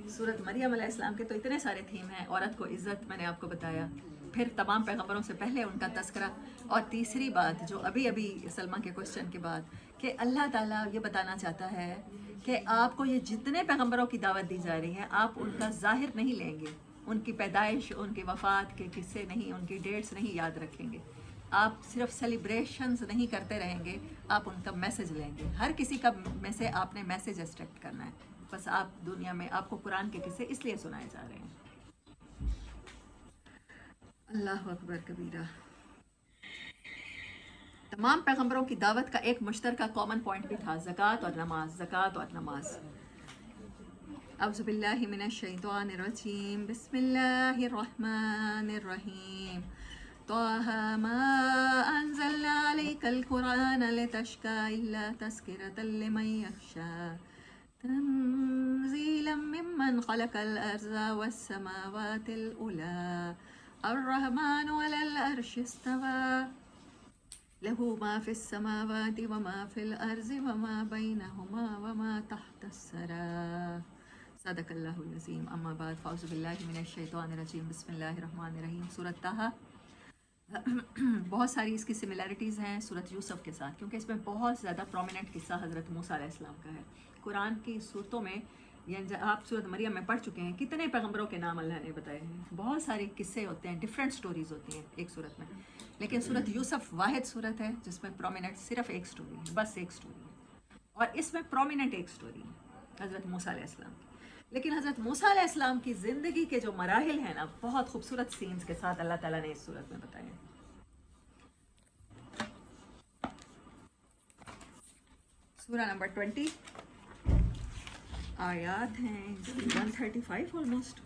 सूरत मरियम अलैहिस्सलाम के तो इतने सारे थीम हैं। औरत को इज़्ज़त मैंने आपको बताया, फिर तमाम पैगंबरों से पहले उनका तस्करा, और तीसरी बात जो अभी अभी सलमा के क्वेश्चन के बाद कि अल्लाह ताला ये बताना चाहता है कि आपको ये जितने पैगंबरों की दावत दी जा रही है आप उनका ज़ाहिर नहीं लेंगे, उनकी पैदाइश, उनकी वफ़ात के किस्से नहीं, उनकी डेट्स नहीं याद रखेंगे, आप सिर्फ सेलिब्रेशंस नहीं करते रहेंगे, आप उनका मैसेज लेंगे। हर किसी का में से आपने मैसेज एक्सट्रैक्ट करना है। बस आप दुनिया में आपको कुरान के किस्से इसलिए सुनाए जा रहे हैं। अल्लाह अकबर कबीरा। तमाम पैगंबरों की दावत का एक मुश्तरका कॉमन पॉइंट भी था, ज़कात और नमाज, ज़कात और नमाज। औज़ु बिल्लाहि मिनश शैतानिर रजीम, बिस्मिल्लाहिर रहमानिर रहीम। त्वाहा मा अंज़लना अलैकल कुरान लितश्का इल्ला तज़किरतल लिमन यख्शा तंज़ीलन मिम्मन खलक़ल अर्ज़ वस्समावातिल उला अर्रहमानु अलल अर्शि इस्तवा लहू मा फिस समावाति व मा फिल अर्ज़ि व मा बैनहुमा व मा तहतस सरा। सदक़ल्लाहुल अज़ीम। अम्मा बाद फ़अऊज़ु बिल्लाहि मिनश शैतानिर रजीम, बिस्मिल्लाहिर रहमानिर रहीम। सूरत ताहा बहुत सारी इसकी सिमिलैरिटीज़ हैं सूरत यूसुफ के साथ, क्योंकि इसमें बहुत ज़्यादा प्रोमिनेंट किस्सा हज़रत मूसा अलैहिस्सलाम का है। कुरान की सूरतों में, यानी आप सूरत मरियम में पढ़ चुके हैं, कितने पैगंबरों के नाम अल्लाह ने बताए हैं। बहुत सारे किस्से होते हैं, डिफरेंट स्टोरीज़ होती हैं एक सूरत में, लेकिन सूरत यूसुफ वाहिद सूरत है जिसमें प्रोमिनेंट सिर्फ एक स्टोरी है, बस एक स्टोरी है, और इसमें प्रोमिनेंट एक स्टोरी है हज़रत मूसा अलैहिस्सलाम की। लेकिन हज़रत मूसा अलैहिस्सलाम की ज़िंदगी के जो मराहिल हैं ना, बहुत खूबसूरत सीन्स के साथ अल्लाह ताला ने इस सूरत में बताए हैं। सूरा नंबर 20, आयात हैं 135 ऑलमोस्ट।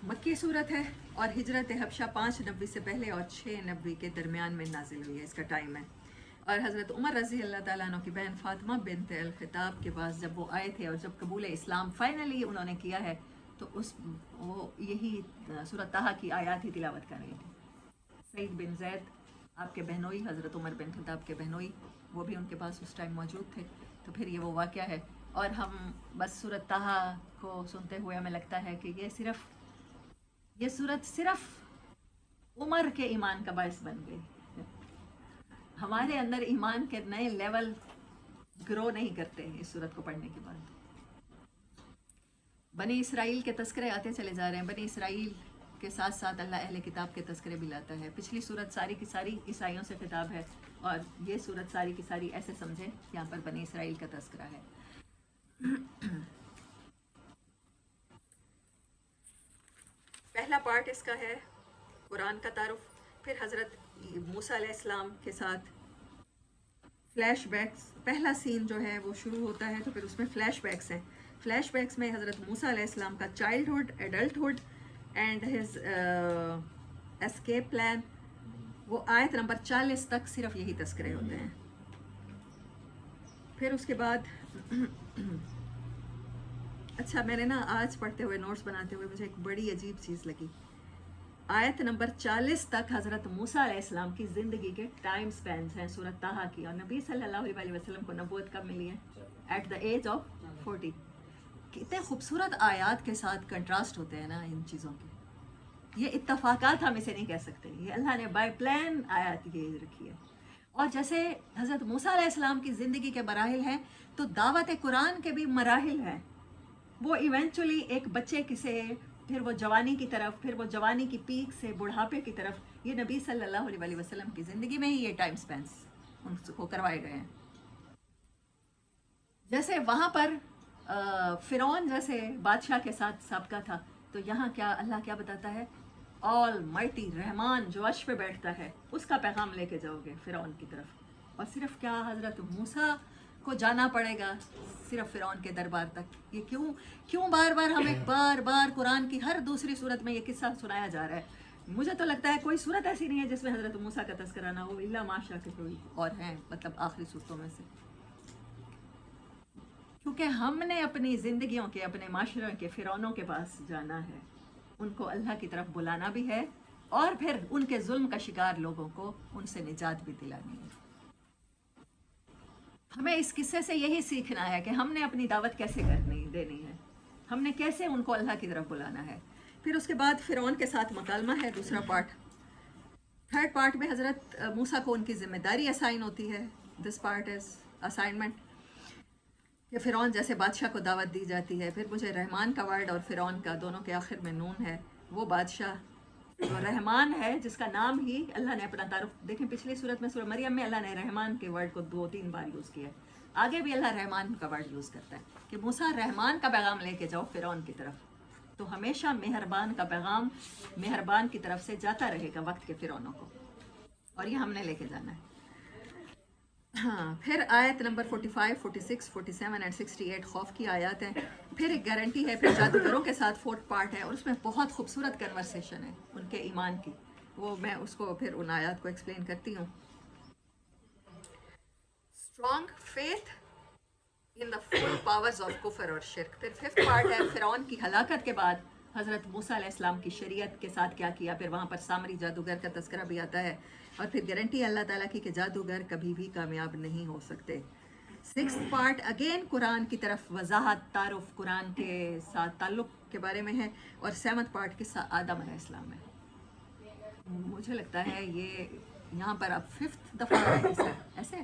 मक्की सूरत है और हिजरत हबशा 5 नबी से पहले और 6 नबी के दरमियान में नाजिल हुई है, इसका टाइम है। और हज़रत उमर रज़ी अल्लाह ताला अन्हु की बहन फ़ातिमा बिन्त अल ख़िताब के पास जब वो आए थे और जब कबूल इस्लाम फाइनली उन्होंने किया है, तो वो यही सूरत ताहा की आयात ही तिलावत कर रही थी। सईद बिन ज़ैद आपके बहनोई, हज़रत उमर बिन ख़िताब के बहनोई, वो भी उनके पास उस टाइम मौजूद थे। तो फिर ये वो वाक़या है, और हम बस सूरत ताहा को सुनते हुए हमें लगता है कि ये सूरत सिर्फ उमर के ईमान का बायस बन गई। हमारे अंदर ईमान के नए लेवल ग्रो नहीं करते हैं इस सूरत को पढ़ने के बाद। बनी इसराइल के तस्करे आते चले जा रहे हैं। बनी इसराइल के साथ साथ अल्लाह अहले किताब के तस्करे भी लाता है। पिछली सूरत सारी की सारी ईसाइयों से खिताब है, और ये सूरत सारी की सारी ऐसे समझे यहाँ पर बनी इसराइल का तस्करा है। पहला पार्ट इसका है कुरान का तारुफ, फिर हज़रत मूसा अलैहिस्सलाम के साथ फ्लैशबैक्स। पहला सीन जो है वो शुरू होता है, तो फिर उसमें फ्लैशबैक्स हैं। फ्लैशबैक्स में हज़रत मूसा अलैहिस्सलाम का childhood, adulthood and his escape plan, वो आयत नंबर 40 तक सिर्फ यही तस्करे होते हैं। फिर उसके बाद अच्छा, मैंने ना आज पढ़ते हुए, नोट्स बनाते हुए, मुझे एक बड़ी अजीब चीज़ लगी। आयत नंबर 40 तक हज़रत मूसा अलैहिस्सलाम की ज़िंदगी के टाइम स्पैन्स हैं सूरत ताहा की, और नबी सल्लल्लाहु अलैहि वसल्लम को नबूवत कब मिली है? At the age of 40। कितने खूबसूरत आयात के साथ कंट्रास्ट होते हैं ना इन चीज़ों के। ये इत्तफाकात हम इसे नहीं कह सकते, ये अल्लाह ने बाय प्लान आयत ये रखी है। और जैसे हज़रत मूसा अलैहिस्सलाम की ज़िंदगी के मराहिल हैं, तो दावत कुरान के भी मराहिल हैं। वो इवेंचुअली एक बच्चे की से, फिर वो जवानी की तरफ, फिर वो जवानी की पीक से बुढ़ापे की तरफ, ये नबी सल्लल्लाहु अलैहि वसल्लम की ज़िंदगी में ही ये टाइम स्पेंस उनको करवाए गए हैं। जैसे वहाँ पर फ़िरौन जैसे बादशाह के साथ सबका था, तो यहाँ क्या अल्लाह क्या बताता है? ऑल माइटी रहमान जो अर्श पे बैठता है, उसका पैगाम लेके जाओगे फ़िरौन की तरफ। और सिर्फ क्या हज़रत मूसा को जाना पड़ेगा सिर्फ फ़िरौन के दरबार तक? ये क्यों बार बार हमें बार बार कुरान की हर दूसरी सूरत में ये किस्सा सुनाया जा रहा है? मुझे तो लगता है कोई सूरत ऐसी नहीं है जिसमें हज़रत मूसा का तज़किरा ना हो, इल्ला माशा के कोई और हैं, मतलब आखिरी सूरतों में से। क्योंकि हमने अपनी ज़िंदगियों के, अपने माशरे के फ़िरौनों के पास जाना है, उनको अल्लाह की तरफ बुलाना भी है, और फिर उनके जुल्म का शिकार लोगों को उनसे निजात भी दिलानी है। हमें इस किस्से से यही सीखना है कि हमने अपनी दावत कैसे देनी है। ہم نے کیسے ان کو اللہ کی طرف بلانا ہے. پھر اس کے بعد فرعون کے ساتھ مکالمہ ہے دوسرا پارٹ. تھرڈ پارٹ میں حضرت موسیٰ کو ان کی ذمہ داری اسائن ہوتی ہے. دس پارٹ از اسائنمنٹ کہ فرعون جیسے بادشاہ کو دعوت دی جاتی ہے. پھر مجھے رحمان کا ورڈ اور فرعون کا دونوں کے آخر میں نون ہے. وہ بادشاہ جو رحمان ہے جس کا نام ہی اللہ نے اپنا تعارف دیکھیں پچھلی صورت میں سورہ مریم میں اللہ نے رحمان کے ورڈ کو 2-3 بار یوز کیا ہے. آگے بھی اللہ رحمان کا ورڈ یوز کرتا ہے کہ موسیٰ رحمان کا پیغام لے کے جاؤ فرعون کی طرف. تو ہمیشہ مہربان کا پیغام مہربان کی طرف سے جاتا رہے گا وقت کے فرعونوں کو, اور یہ ہم نے لے کے جانا ہے. ہاں, پھر آیت نمبر 45, 46, 47 اور 68 خوف کی آیات ہیں. پھر ایک گارنٹی ہے. پھر جادوگروں کے ساتھ فورتھ پارٹ ہے اور اس میں بہت خوبصورت کنورسیشن ہے ان کے ایمان کی. وہ میں اس کو پھر ان آیات کو ایکسپلین کرتی ہوں. Strong faith in the full powers of کفر اور شرک. پھر ففتھ پارٹ ہے فرعون کی ہلاکت کے بعد حضرت موسیٰ علیہ السلام کی شریعت کے ساتھ کیا کیا. پھر وہاں پر سامری جادوگر کا تذکرہ بھی آتا ہے. اور پھر گارنٹی اللہ تعالیٰ کی کہ جادوگر کبھی بھی کامیاب نہیں ہو سکتے. سکس پارٹ اگین قرآن کی طرف وضاحت تعارف قرآن کے ساتھ تعلق کے بارے میں ہے. اور سیونتھ پارٹ قصہ آدم علیہ السلام ہے. مجھے لگتا ہے یہ یہاں پر اب 5th دفعہ ایسے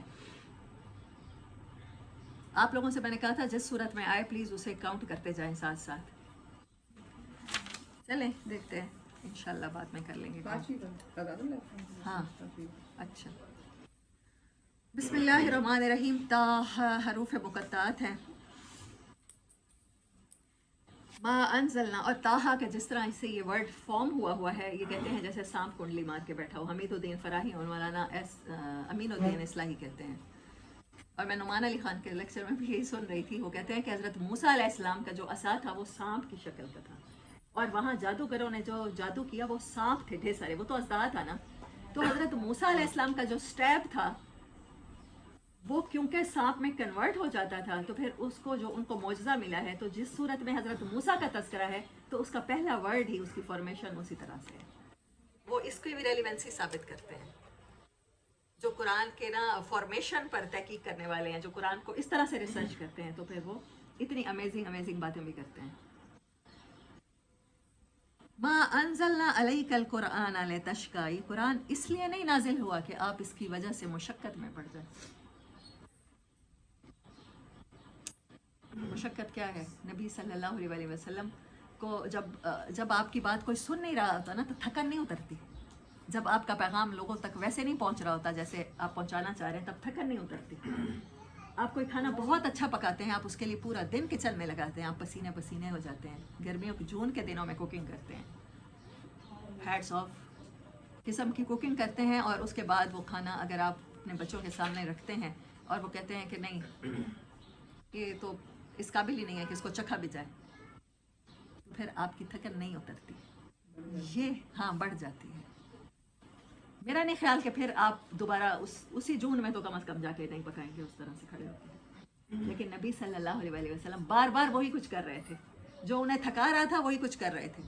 آپ لوگوں سے میں نے کہا تھا جس صورت میں آئے پلیز اسے کاؤنٹ کرتے جائیں ساتھ ساتھ. چلیں دیکھتے ہیں انشاءاللہ بعد میں کر لیں گے. ہاں اچھا. بسم اللہ الرحمن الرحیم. تا حروف مقطعات ہیں. ما انزلنا اور تاہا کہ جس طرح اس سے یہ ورڈ فارم ہوا ہے یہ کہتے ہیں جیسے سانپ کنڈلی مار کے بیٹھا ہو. حمید الدین فراہی اور مولانا امین الدین اصلاحی کہتے ہیں. اور میں نعمان علی خان کے لیکچر میں بھی یہی سن رہی تھی. وہ کہتے ہیں کہ حضرت موسیٰ علیہ السلام کا جو عصا تھا وہ سانپ کی شکل کا تھا. اور وہاں جادوگروں نے جو جادو کیا وہ سانپ تھے ڈھیر سارے. وہ تو اژدہا تھا نا. تو حضرت موسیٰ علیہ السلام کا جو سٹیپ تھا وہ کیونکہ سانپ میں کنورٹ ہو جاتا تھا تو پھر اس کو جو ان کو معجزہ ملا ہے تو جس صورت میں حضرت موسیٰ کا تذکرہ ہے تو اس کا پہلا ورڈ ہی اس کی فارمیشن اسی طرح سے ہے. وہ اس کی بھی ریلیونسی ثابت کرتے ہیں جو قرآن کے نا فارمیشن پر تحقیق کرنے والے ہیں, جو قرآن کو اس طرح سے ریسرچ کرتے ہیں تو پھر وہ اتنی امیزنگ باتیں بھی کرتے ہیں. ما انزلنا علیک القرآن لتشقی. یہ قرآن اس لیے نہیں نازل ہوا کہ آپ اس کی وجہ سے مشقت میں پڑ جائیں. مشقت کیا ہے؟ نبی صلی اللہ علیہ وسلم کو جب آپ کی بات کوئی سن نہیں رہا ہوتا نا تو تھکن نہیں اترتی. جب آپ کا پیغام لوگوں تک ویسے نہیں پہنچ رہا ہوتا جیسے آپ پہنچانا چاہ رہے ہیں تب تھکن نہیں اترتی. آپ کوئی کھانا بہت اچھا پکاتے ہیں, آپ اس کے لیے پورا دن کچن میں لگاتے ہیں, آپ پسینے ہو جاتے ہیں. گرمیوں کی جون کے دنوں میں کوکنگ کرتے ہیں, ہیڈس آف قسم کی کوکنگ کرتے ہیں. اور اس کے بعد وہ کھانا اگر آپ اپنے بچوں کے سامنے رکھتے ہیں اور وہ کہتے ہیں کہ نہیں یہ تو اس قابل ہی نہیں ہے کہ اس کو چکھا بھی جائے, تو پھر آپ کی تھکن نہیں اترتی. یہ بڑھ جاتی ہے. میرا نہیں خیال کہ پھر آپ دوبارہ اسی جون میں تو کم از کم جا کے نہیں پکائیں گے اس طرح سے کھڑے ہوتے ہیں. لیکن نبی صلی اللہ علیہ وسلم بار بار وہی کچھ کر رہے تھے جو انہیں تھکا رہا تھا, وہی کچھ کر رہے تھے.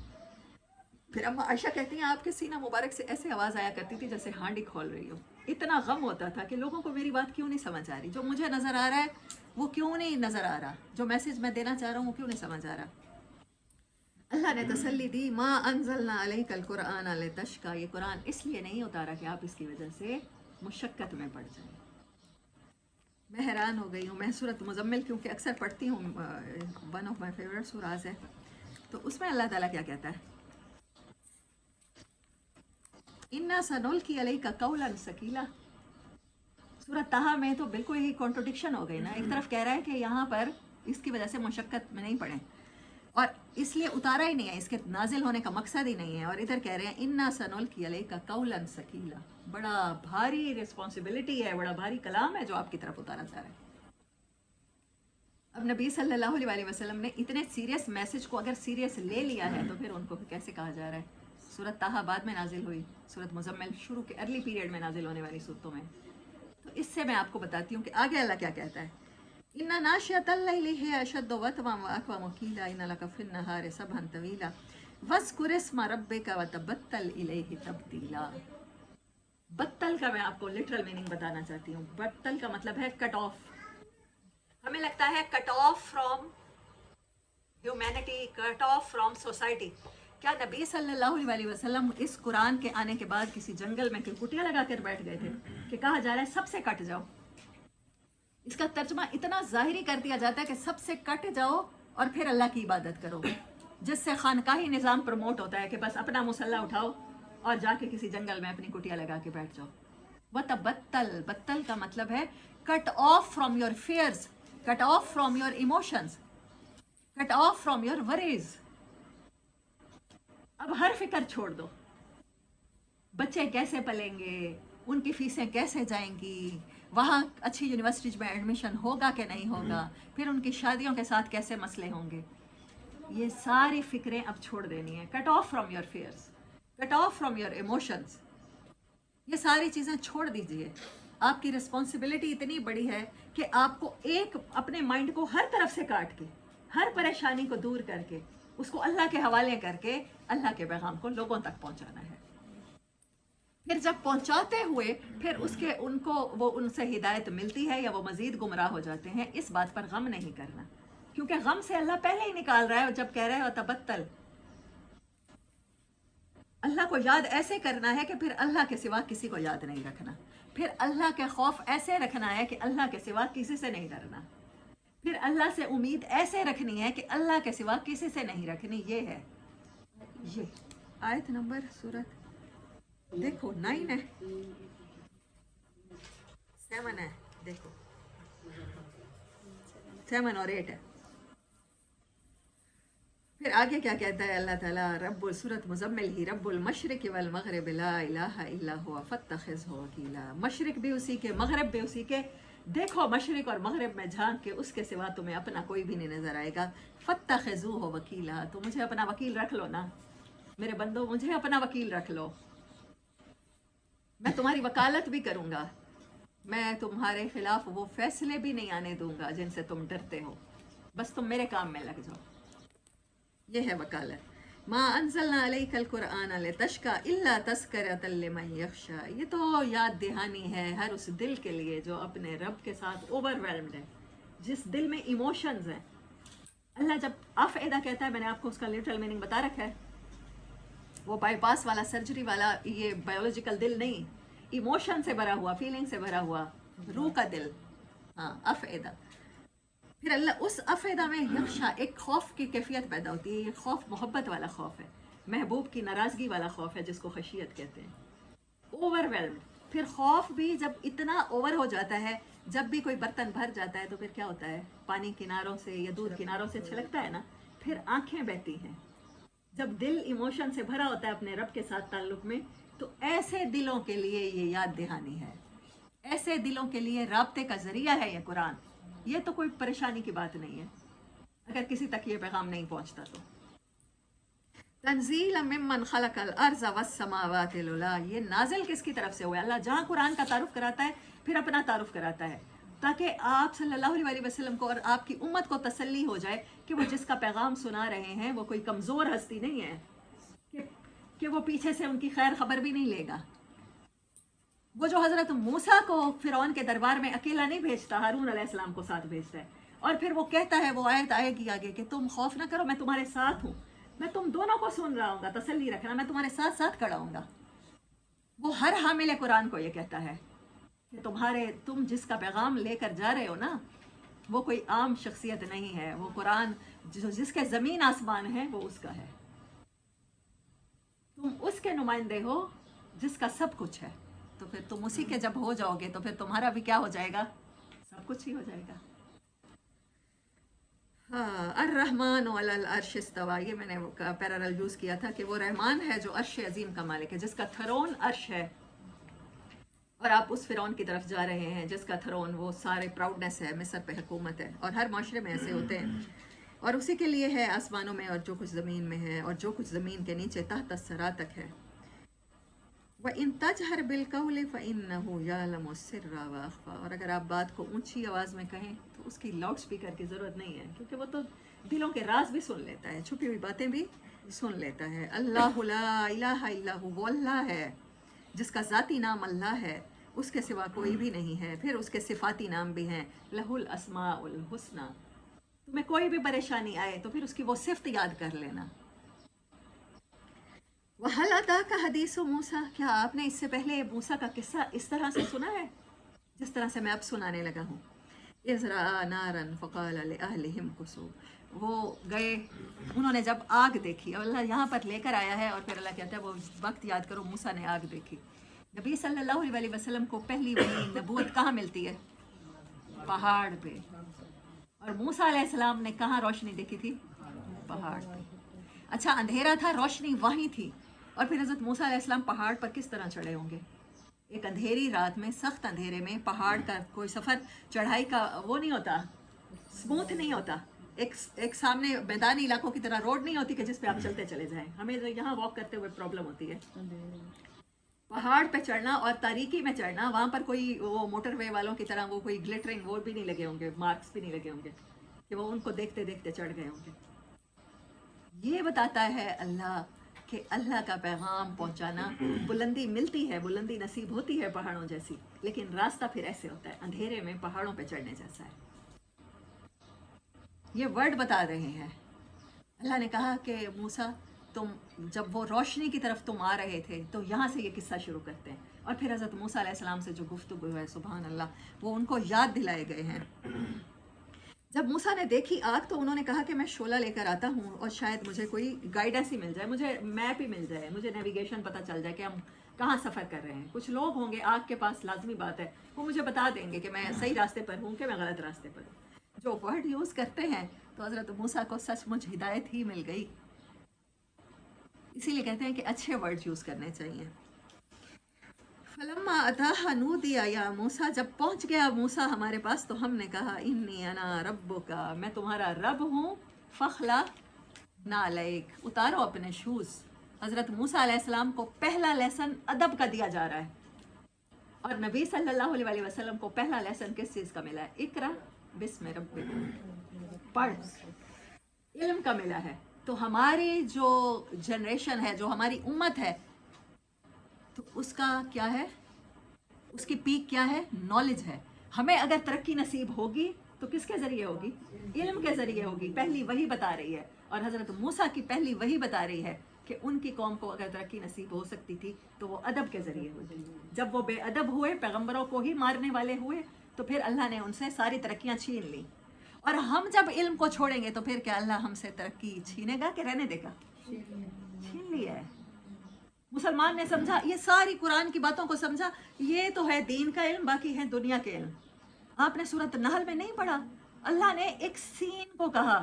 پھر اما عائشہ کہتی ہیں آپ کے سینہ مبارک سے ایسے آواز آیا کرتی تھی جیسے ہانڈی کھول رہی ہو. اتنا غم ہوتا تھا کہ لوگوں کو میری بات کیوں نہیں سمجھ آ رہی, جو مجھے نظر آ رہا ہے وہ کیوں نہیں نظر آ رہا, جو میسج میں دینا چاہ رہا ہوں وہ کیوں نہیں سمجھ آ رہا. اللہ نے تسلی دی ما انزلنا علیک القرآن لتشقی. یہ قرآن اس لیے نہیں اتارا کہ آپ اس کی وجہ سے مشقت میں پڑ جائیں. میں حیران ہو گئی ہوں. میں سورۃ مزمل کیونکہ اکثر پڑھتی ہوں, ون آف مائی فیوریٹ سوراز ہے, تو اس میں اللہ تعالیٰ کیا کہتا ہے, انا سنلقی علیک قولا ثقیلا. سورۃ طٰہٰ میں تو بالکل ہی کانٹرڈکشن ہو گئی نا. ایک طرف کہہ رہا ہے کہ یہاں پر اس کی وجہ سے مشقت میں نہیں پڑیں اور اس لیے اتارا ہی نہیں ہے, اس کے نازل ہونے کا مقصد ہی نہیں ہے, اور ادھر کہہ رہے ہیں انا سنلقی علیک قولا ثقیلا. بڑا بھاری رسپانسبلٹی ہے, بڑا بھاری کلام ہے جو آپ کی طرف اتارا جا رہا ہے. اب نبی صلی اللہ علیہ وسلم نے اتنے سیریس میسج کو اگر سیریس لے لیا ہے تو پھر ان کو کیسے کہا جا رہا ہے. سورۃ طٰہٰ بعد میں نازل ہوئی, سورۃ مزمل شروع کے ارلی پیریڈ میں نازل ہونے والی صورتوں میں. تو اس سے میں آپ کو بتاتی ہوں کہ آگے اللہ کیا کہتا ہے. ان ناشئۃ اللیل ہی اشد وطئا واقوم قیلا ان لک فی النہار سبحا طویلا واذکر اسم ربک وتبتل الیہ تبتیلا. بتل کا میں آپ کو لٹرل میننگ بتانا چاہتی ہوں. بتل کا مطلب ہے کٹ آف. ہمیں لگتا ہے cut off from humanity, cut off from society. کیا نبی صلی اللہ علیہ وسلم اس قرآن کے آنے کے بعد کسی جنگل میں کٹیا لگا کر بیٹھ گئے تھے کہ کہا جا رہا ہے سب سے کٹ جاؤ؟ اس کا ترجمہ اتنا ظاہری کر دیا جاتا ہے کہ سب سے کٹ جاؤ اور پھر اللہ کی عبادت کرو، جس سے خانقاہی نظام پروموٹ ہوتا ہے کہ بس اپنا مسلح اٹھاؤ اور جا کے کسی جنگل میں اپنی کٹیا لگا کے بیٹھ جاؤ. وَتَبَتَّل، بتل کا مطلب ہے cut off from your fears, cut off from your emotions, cut off from your worries. اب ہر فکر چھوڑ دو، بچے کیسے پلیں گے، ان کی فیسیں کیسے جائیں گی، وہاں اچھی یونیورسٹیز میں ایڈمیشن ہوگا کہ نہیں ہوگا، پھر ان کی شادیوں کے ساتھ کیسے مسئلے ہوں گے، یہ ساری فکریں اب چھوڑ دینی ہیں. Cut off from your fears, cut off from your emotions, یہ ساری چیزیں چھوڑ دیجئے. آپ کی رسپانسبلٹی اتنی بڑی ہے کہ آپ کو ایک اپنے مائنڈ کو ہر طرف سے کاٹ کے، ہر پریشانی کو دور کر کے، اس کو اللہ کے حوالے کر کے اللہ کے پیغام کو لوگوں تک پہنچانا ہے. پھر جب پہنچاتے ہوئے پھر اس کے ان کو وہ ان سے ہدایت ملتی ہے یا وہ مزید گمراہ ہو جاتے ہیں، اس بات پر غم نہیں کرنا، کیونکہ غم سے اللہ پہلے ہی نکال رہا ہے. اور جب کہہ رہے ہو تبتل، اللہ کو یاد ایسے کرنا ہے کہ پھر اللہ کے سوا کسی کو یاد نہیں رکھنا، پھر اللہ کے خوف ایسے رکھنا ہے کہ اللہ کے سوا کسی سے نہیں ڈرنا، پھر اللہ سے امید ایسے رکھنی ہے کہ اللہ کے سوا کسی سے نہیں رکھنی. یہ ہے یہ آیت نمبر سورت دیکھو 9 ہے، 7 ہے، دیکھو 7 اور 8 ہے. پھر آگے کیا کہتا ہے اللہ تعالیٰ؟ رب سورت مزمل ہی، رب المشرق والمغرب لا الہ الا هو فاتخذہ وکیلا. مشرق بھی اسی کے، مغرب بھی اسی کے، دیکھو مشرق اور مغرب میں جھانک کے اس کے سوا تمہیں اپنا کوئی بھی نہیں نظر آئے گا. فاتخذوہ وکیلا، تو مجھے اپنا وکیل رکھ لو نا میرے بندو، مجھے اپنا وکیل رکھ لو، میں تمہاری وکالت بھی کروں گا، میں تمہارے خلاف وہ فیصلے بھی نہیں آنے دوں گا جن سے تم ڈرتے ہو، بس تم میرے کام میں لگ جاؤ. یہ ہے وکالت. ما انزلنا علیک القرآن لتشقی الا تذکرۃ لمن یخشی. یہ تو یاد دہانی ہے ہر اس دل کے لیے جو اپنے رب کے ساتھ اوور ویلمڈ ہے، جس دل میں ایموشنز ہیں. اللہ جب افئدہ کہتا ہے، میں نے آپ کو اس کا لٹرل میننگ بتا رکھا ہے، وہ بائی پاس والا، سرجری والا، یہ بایولوجیکل دل نہیں، ایموشن سے بھرا ہوا، فیلنگ سے بھرا ہوا روح کا دل. ہاں افئدہ. پھر اللہ اس افئدہ میں یخشا، ایک خوف کی کیفیت پیدا ہوتی ہے. یہ خوف محبت والا خوف ہے، محبوب کی ناراضگی والا خوف ہے جس کو خشیت کہتے ہیں. Over whelmed. پھر خوف بھی جب اتنا اوور ہو جاتا ہے، جب بھی کوئی برتن بھر جاتا ہے تو پھر کیا ہوتا ہے، پانی کناروں سے یا دودھ کناروں سے چھلکتا ہے نا، پھر آنکھیں بہتی ہیں. جب دل ایموشن سے بھرا ہوتا ہے اپنے رب کے ساتھ تعلق میں، تو ایسے دلوں کے لیے یہ یاد دہانی ہے، ایسے دلوں کے لیے رابطے کا ذریعہ ہے یہ قرآن. یہ تو کوئی پریشانی کی بات نہیں ہے اگر کسی تک یہ پیغام نہیں پہنچتا تو. تنزیل ممن خلق الارض والسماوات العلی، یہ نازل کس کی طرف سے ہوا ہے؟ اللہ جہاں قرآن کا تعارف کراتا ہے پھر اپنا تعارف کراتا ہے، تاکہ آپ صلی اللہ علیہ وسلم کو اور آپ کی امت کو تسلی ہو جائے کہ وہ جس کا پیغام سنا رہے ہیں وہ کوئی کمزور ہستی نہیں ہے کہ وہ پیچھے سے ان کی خیر خبر بھی نہیں لے گا. وہ جو حضرت موسیٰ کو فرعون کے دربار میں اکیلا نہیں بھیجتا، ہارون علیہ السلام کو ساتھ بھیجتا ہے، اور پھر وہ کہتا ہے، وہ آیت آئے گی آگے، کہ تم خوف نہ کرو، میں تمہارے ساتھ ہوں، میں تم دونوں کو سن رہا ہوں گا، تسلی رکھنا، میں تمہارے ساتھ ساتھ کھڑا ہوں گا. وہ ہر حامل قرآن کو یہ کہتا ہے کہ تم جس کا پیغام لے کر جا رہے ہو نا، وہ کوئی عام شخصیت نہیں ہے، وہ قرآن جس کے زمین آسمان ہے وہ اس کا ہے. تم اس کے نمائندے ہو جس کا سب کچھ ہے. تو پھر تم اسی کے جب ہو جاؤ گے تو پھر تمہارا بھی کیا ہو جائے گا؟ سب کچھ ہی ہو جائے گا. ہاں، الرحمن علی العرش استویٰ، یہ میں نے پیرالل یوز کیا تھا کہ وہ رحمان ہے جو عرش عظیم کا مالک ہے، جس کا تھرون عرش ہے، اور آپ اس فرعون کی طرف جا رہے ہیں جس کا تھرون، وہ سارے پراؤڈنس ہے، مصر پہ حکومت ہے، اور ہر معاشرے میں ایسے ہوتے ہیں، اور اسی کے لیے ہے آسمانوں میں اور جو کچھ زمین میں ہے اور جو کچھ زمین کے نیچے تحت الثری تک ہے. وَإِن تَجْهَرْ بِالْقَوْلِ فَإِنَّهُ يَعْلَمُ السِّرَّ وَأَخْفَى. اور اگر آپ بات کو اونچی آواز میں کہیں تو اس کی لاؤڈ سپیکر کی ضرورت نہیں ہے، کیونکہ وہ تو دلوں کے راز بھی سن لیتا ہے، چھپی ہوئی باتیں بھی سن لیتا ہے. اللہ لا الہ الا هو، وہ اللہ ہے جس کا ذاتی نام اللہ ہے، اس کے سوا کوئی بھی نہیں ہے. پھر اس کے صفاتی نام بھی ہیں، لہ الاسماء الحسنی. तुम्हें कोई भी परेशानी आए तो फिर उसकी वो सिफ्त याद कर लेना। वहल अताका हदीसु मूसा, क्या आपने इससे पहले मूसा का किस्सा इस तरह से सुना है जिस तरह से मैं अब सुनाने लगा हूँ। इज़रा नारन फ़क़ाल लिअहलिहिम कुसू, वो गए, उन्होंने जब आग देखी, और अल्लाह यहाँ पर लेकर आया है और फिर अल्लाह कहता है वो वक्त याद करो मूसा ने आग देखी। नबी सल्लल्लाहु अलैहि वसल्लम को पहली वही नबूवत कहाँ मिलती है? पहाड़ पे। और मूसा अलैहिस्सलाम ने कहाँ रोशनी देखी थी? पहाड़ पे। अच्छा, अंधेरा था, रोशनी वहीं थी, और फिर हज़रत मूसा अलैहिस्सलाम पहाड़ पर किस तरह चढ़े होंगे? एक अंधेरी रात में, सख्त अंधेरे में पहाड़ का कोई सफ़र, चढ़ाई का वो नहीं होता, स्मूथ नहीं होता। एक सामने मैदानी इलाकों की तरह रोड नहीं होती कि जिस पे आप चलते चले जाएं। हमें यहाँ वॉक करते हुए प्रॉब्लम होती है। पहाड़ पे चढ़ना और तारीकी में चढ़ना, वहाँ पर कोई वो मोटरवे वालों की तरह वो कोई ग्लिटरिंग वो भी नहीं लगे होंगे, मार्क्स भी नहीं लगे होंगे कि वो उनको देखते देखते चढ़ गए होंगे। ये बताता है अल्लाह कि अल्लाह का पैगाम पहुंचाना, बुलंदी मिलती है, बुलंदी नसीब होती है पहाड़ों जैसी, लेकिन रास्ता फिर ऐसे होता है, अंधेरे में पहाड़ों पे चढ़ने जैसा है। ये वर्ड बता रहे हैं। अल्लाह ने कहा कि मूसा, तुम जब वो रोशनी की तरफ तुम आ रहे थे तो यहाँ से ये किस्सा शुरू करते हैं, और फिर हज़रत मूसा अलैहिस्सलाम से जो गुफ्तगू है, सुभान अल्लाह, वो उनको याद दिलाए गए हैं। जब मूसा ने देखी आग तो उन्होंने कहा कि मैं शोला लेकर आता हूँ और शायद मुझे कोई गाइडेंस ही मिल जाए, मुझे मैप ही मिल जाए, मुझे नेविगेशन पता चल जाए कि हम कहाँ सफ़र कर रहे हैं। कुछ लोग होंगे आग के पास, लाजमी बात है, वो मुझे बता देंगे कि मैं सही रास्ते पर हूँ कि मैं गलत रास्ते पर हूँ। जो वर्ड यूज़ करते हैं तो हज़रत मूसा को सचमुच हिदायत ही मिल गई। इसीलिए कहते हैं कि अच्छे वर्ड यूज़ करने चाहिए। फलम्मा अताहा नूदिया या मूसा, जब पहुंच गया मूसा हमारे पास तो हमने कहा इन्नी अना रब्बुका, मैं तुम्हारा रब हूँ, फखला नालैक, उतारो अपने शूज़। हज़रत मूसा अलैहिस्सलाम को पहला लेसन अदब का दिया जा रहा है, और नबी सल्लल्लाहु अलैहि वसल्लम को पहला लेसन किस चीज़ का मिला है? इकरा बिस्मि रब्बिक, पढ़, इल्म का मिला है। तो हमारी जो जनरेशन है, जो हमारी उम्मत है, तो उसका क्या है? उसकी पीक क्या है? नॉलेज है। हमें अगर तरक्की नसीब होगी तो किसके ज़रिए होगी? इल्म के ज़रिए होगी। पहली वही बता रही है, और हज़रत मूसा की पहली वही बता रही है कि उनकी कौम को अगर तरक्की नसीब हो सकती थी तो वो अदब के ज़रिए हुई। जब वो बेअदब हुए, पैगम्बरों को ही मारने वाले हुए, तो फिर अल्लाह ने उनसे सारी तरक्कियाँ छीन ली। और हम जब इल्म को छोड़ेंगे तो फिर क्या अल्लाह हमसे तरक्की छीनेगा कि रहने देगा? छीन लिया है। मुसलमान ने समझा, ये सारी कुरान की बातों को समझा, ये तो है दीन का इल्म, बाकी है दुनिया के इल्म। आपने सूरत नहल में नहीं पढ़ा? अल्लाह ने एक सीन को कहा,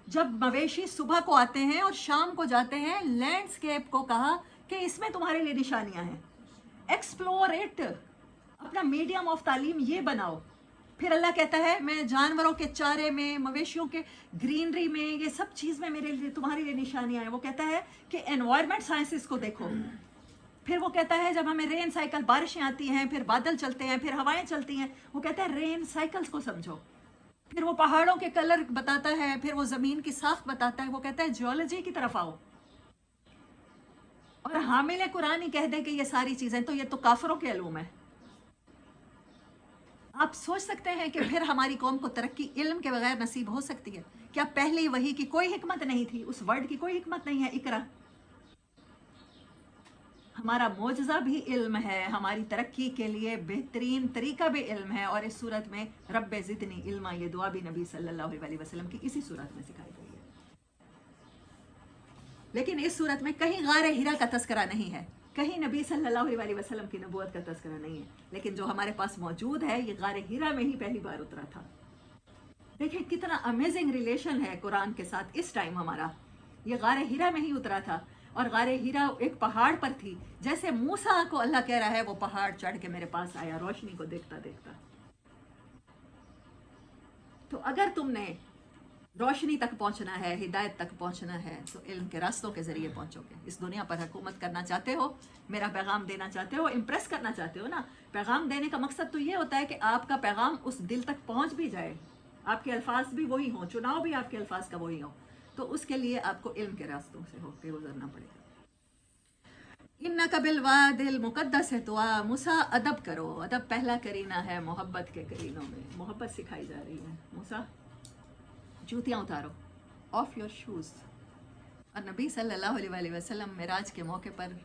जब मवेशी सुबह को आते हैं और शाम को जाते हैं, लैंडस्केप को कहा कि इसमें तुम्हारे लिए निशानियां हैं, एक्सप्लोर इट, अपना मीडियम ऑफ तालीम ये बनाओ। फिर अल्लाह कहता है मैं जानवरों के चारे में, मवेशियों के ग्रीनरी में, ये सब चीज़ में मेरे लिए, तुम्हारे लिए निशानियां हैं। वो कहता है कि एनवायरनमेंट साइंसेस को देखो। फिर वो कहता है जब हमें रेन साइकिल, बारिशें आती हैं, फिर बादल चलते हैं, फिर हवाएं चलती हैं, वो कहता है रेन साइकिल्स को समझो। फिर वो पहाड़ों के कलर बताता है, फिर वो ज़मीन की साख्त बताता है। वो कहता है जियोलॉजी की तरफ आओ। और हामिल कुरान ही कह दे कि ये सारी चीज़ें, तो ये तो काफिरों के इल्म है। आप सोच सकते हैं कि फिर हमारी कौम को तरक्की इल्म के बगैर नसीब हो सकती है? क्या पहली वही की कोई हिकमत नहीं थी? उस वर्ड की कोई हिकमत नहीं है, इकरा। हमारा मोजज़ा भी इल्म है, हमारी तरक्की के लिए बेहतरीन तरीका भी इल्म है। और इस सूरत में रब्बे ज़िदनी इल्मा, ये दुआ भी नबी सल्लल्लाहु अलैहि वसल्लम की इसी सूरत में सिखाई गई है। लेकिन इस सूरत में कहीं गारे हिरा का तस्करा नहीं है, कहीं नबी सल्लल्लाहु अलैहि वसल्लम की नबूवत का तस्करा नहीं है। लेकिन जो हमारे पास मौजूद है, ये गारे हिरा में ही पहली बार उतरा था। देखिए कितना अमेजिंग रिलेशन है कुरान के साथ इस टाइम हमारा। ये गारे हिरा में ही उतरा था, और गारे हिरा एक पहाड़ पर थी। जैसे मूसा को अल्लाह कह रहा है वो पहाड़ चढ़ के मेरे पास आया, रोशनी को देखता देखता। तो अगर तुमने रोशनी तक पहुंचना है, हिदायत तक पहुंचना है, तो इल्म के रास्तों के ज़रिए पहुंचोगे। इस दुनिया पर हुकूमत करना चाहते हो, मेरा पैगाम देना चाहते हो, इम्प्रेस करना चाहते हो ना। पैगाम देने का मकसद तो ये होता है कि आपका पैगाम उस दिल तक पहुंच भी जाए, आपके अल्फाज भी वही हों, चुनाव भी आपके अल्फाज का वही हो। तो उसके लिए आपको इल्म के रास्तों से होकर गुजरना पड़ेगा। इन्नका बिलवादिल मुक़द्दस है, तो मूसा अदब करो। अदब पहला करीना है मोहब्बत के करीनों में, मोहब्बत सिखाई जा रही है। मूसा जूतियाँ उतारो, ऑफ योर शूज़। और नबी सल्लल्लाहु अलैहि वसल्लम मेराज के मौके पर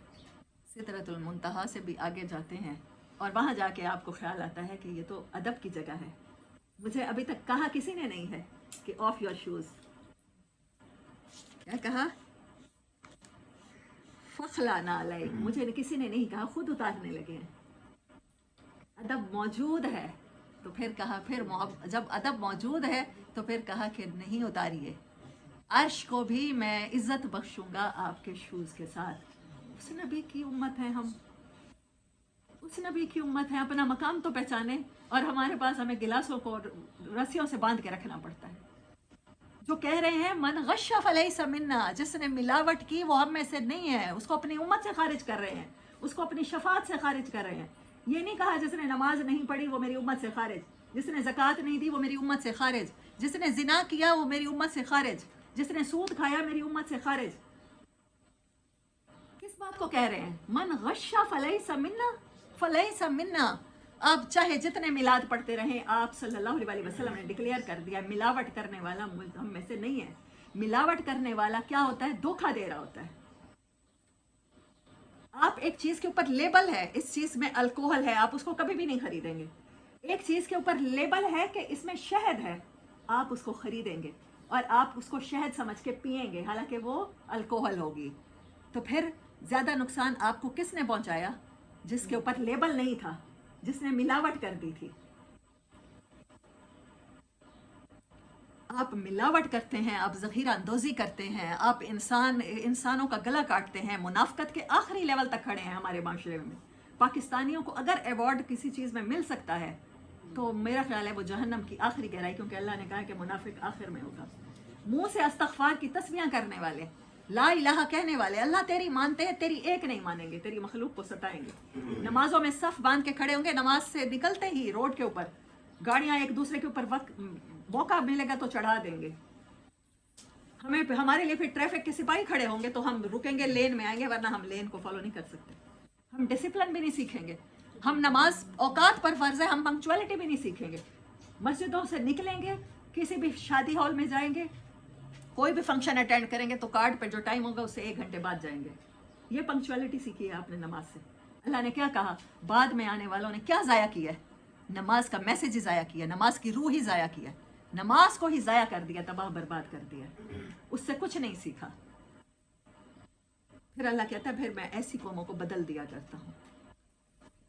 सिदरतुल मुंतहा से भी आगे जाते हैं और वहाँ जाके आपको ख्याल आता है कि ये तो अदब की जगह है। मुझे अभी तक कहा किसी ने नहीं है कि ऑफ योर शूज़। क्या कहा? फखला नालैक, मुझे किसी ने नहीं कहा, खुद उतारने लगे हैं। अदब मौजूद है तो फिर कहा, फिर जब अदब मौजूद है तो फिर कहा कि नहीं उतारिए, अर्श को भी मैं इज्जत बख्शूंगा आपके शूज़ के साथ। उस नबी की उम्मत है हम, उस नबी की उम्मत है। अपना मकाम तो पहचाने और हमारे पास हमें गिलासों को रस्सियों से बांध के रखना पड़ता है। जो कह रहे हैं मन गश्शा फलैसा मिन्ना, जिसने मिलावट की वो हम में से नहीं है, उसको अपनी उम्मत से खारिज कर रहे हैं, उसको अपनी शफात से खारिज कर रहे हैं। ये नहीं कहा जिसने नमाज नहीं पढ़ी वो मेरी उम्मत से खारिज, जिसने ज़कात नहीं दी वो मेरी उम्मत से खारिज, जिसने जिना किया वो मेरी उम्मत से खारिज, जिसने सूद खाया मेरी उम्मत से खारिज। किस बात को कह रहे हैं? मन गश्शा फलैसा मिन्ना, फलैसा मिन्ना। अब चाहे जितने मिलाद पढ़ते रहें, आप सल्लल्लाहु अलैहि वसल्लम ने डिक्लेयर कर दिया मिलावट करने वाला हम में से नहीं है। मिलावट करने वाला क्या होता है? धोखा दे रहा होता है। आप एक चीज़ के ऊपर लेबल है, इस चीज़ में अल्कोहल है, आप उसको कभी भी नहीं खरीदेंगे। एक चीज़ के ऊपर लेबल है कि इसमें शहद है, आप उसको खरीदेंगे और आप उसको शहद समझ के पिएंगे, हालांकि वो अल्कोहल होगी। तो फिर ज़्यादा नुकसान आपको किसने पहुंचाया? जिसके ऊपर लेबल नहीं था, जिसने मिलावट कर दी थी। आप मिलावट करते हैं, आप ज़ख़ीरा अंदोज़ी करते हैं, आप इंसानों का गला काटते हैं, मुनाफ़क़त के आखिरी लेवल तक खड़े हैं हमारे माशरे में। पाकिस्तानियों को अगर अवार्ड किसी चीज़ में मिल सकता है तो मेरा ख्याल है वो जहन्नम की आखिरी गहराई, क्योंकि अल्लाह ने कहा है कि मुनाफिक आखिर में होगा। मुंह से अस्तग़फ़ार की तस्बीहां करने वाले, ला इलाहा कहने वाले, अल्लाह तेरी मानते हैं, तेरी एक नहीं मानेंगे, तेरी मखलूक को सताएंगे। नमाजों में सफ़ बांध के खड़े होंगे, नमाज से निकलते ही रोड के ऊपर गाड़ियां एक दूसरे के ऊपर मौका मिलेगा तो चढ़ा देंगे। हमारे लिए फिर ट्रैफिक के सिपाही खड़े होंगे तो हम रुकेंगे, लेन में आएंगे, वरना हम लेन को फॉलो नहीं कर सकते। हम डिसिप्लिन भी नहीं सीखेंगे, हम नमाज औकात पर फ़र्ज़ है, हम पंक्चुअलिटी भी नहीं सीखेंगे। मस्जिदों से निकलेंगे, किसी भी शादी हॉल में जाएंगे, कोई भी फंक्शन अटेंड करेंगे तो कार्ड पे जो टाइम होगा उससे 1 घंटे बाद जाएंगे। ये पंक्चुअलिटी सीखी है आपने नमाज से। अल्लाह ने क्या कहा? बाद में आने वालों ने क्या ज़ाया किया है? नमाज का मैसेज ही ज़ाया किया, नमाज की रूह ही ज़ाया किया, नमाज को ही ज़ाया कर दिया, तबाह बर्बाद कर दिया, उससे कुछ नहीं सीखा। फिर अल्लाह कहता है फिर मैं ऐसी कौमों को बदल दिया करता हूँ।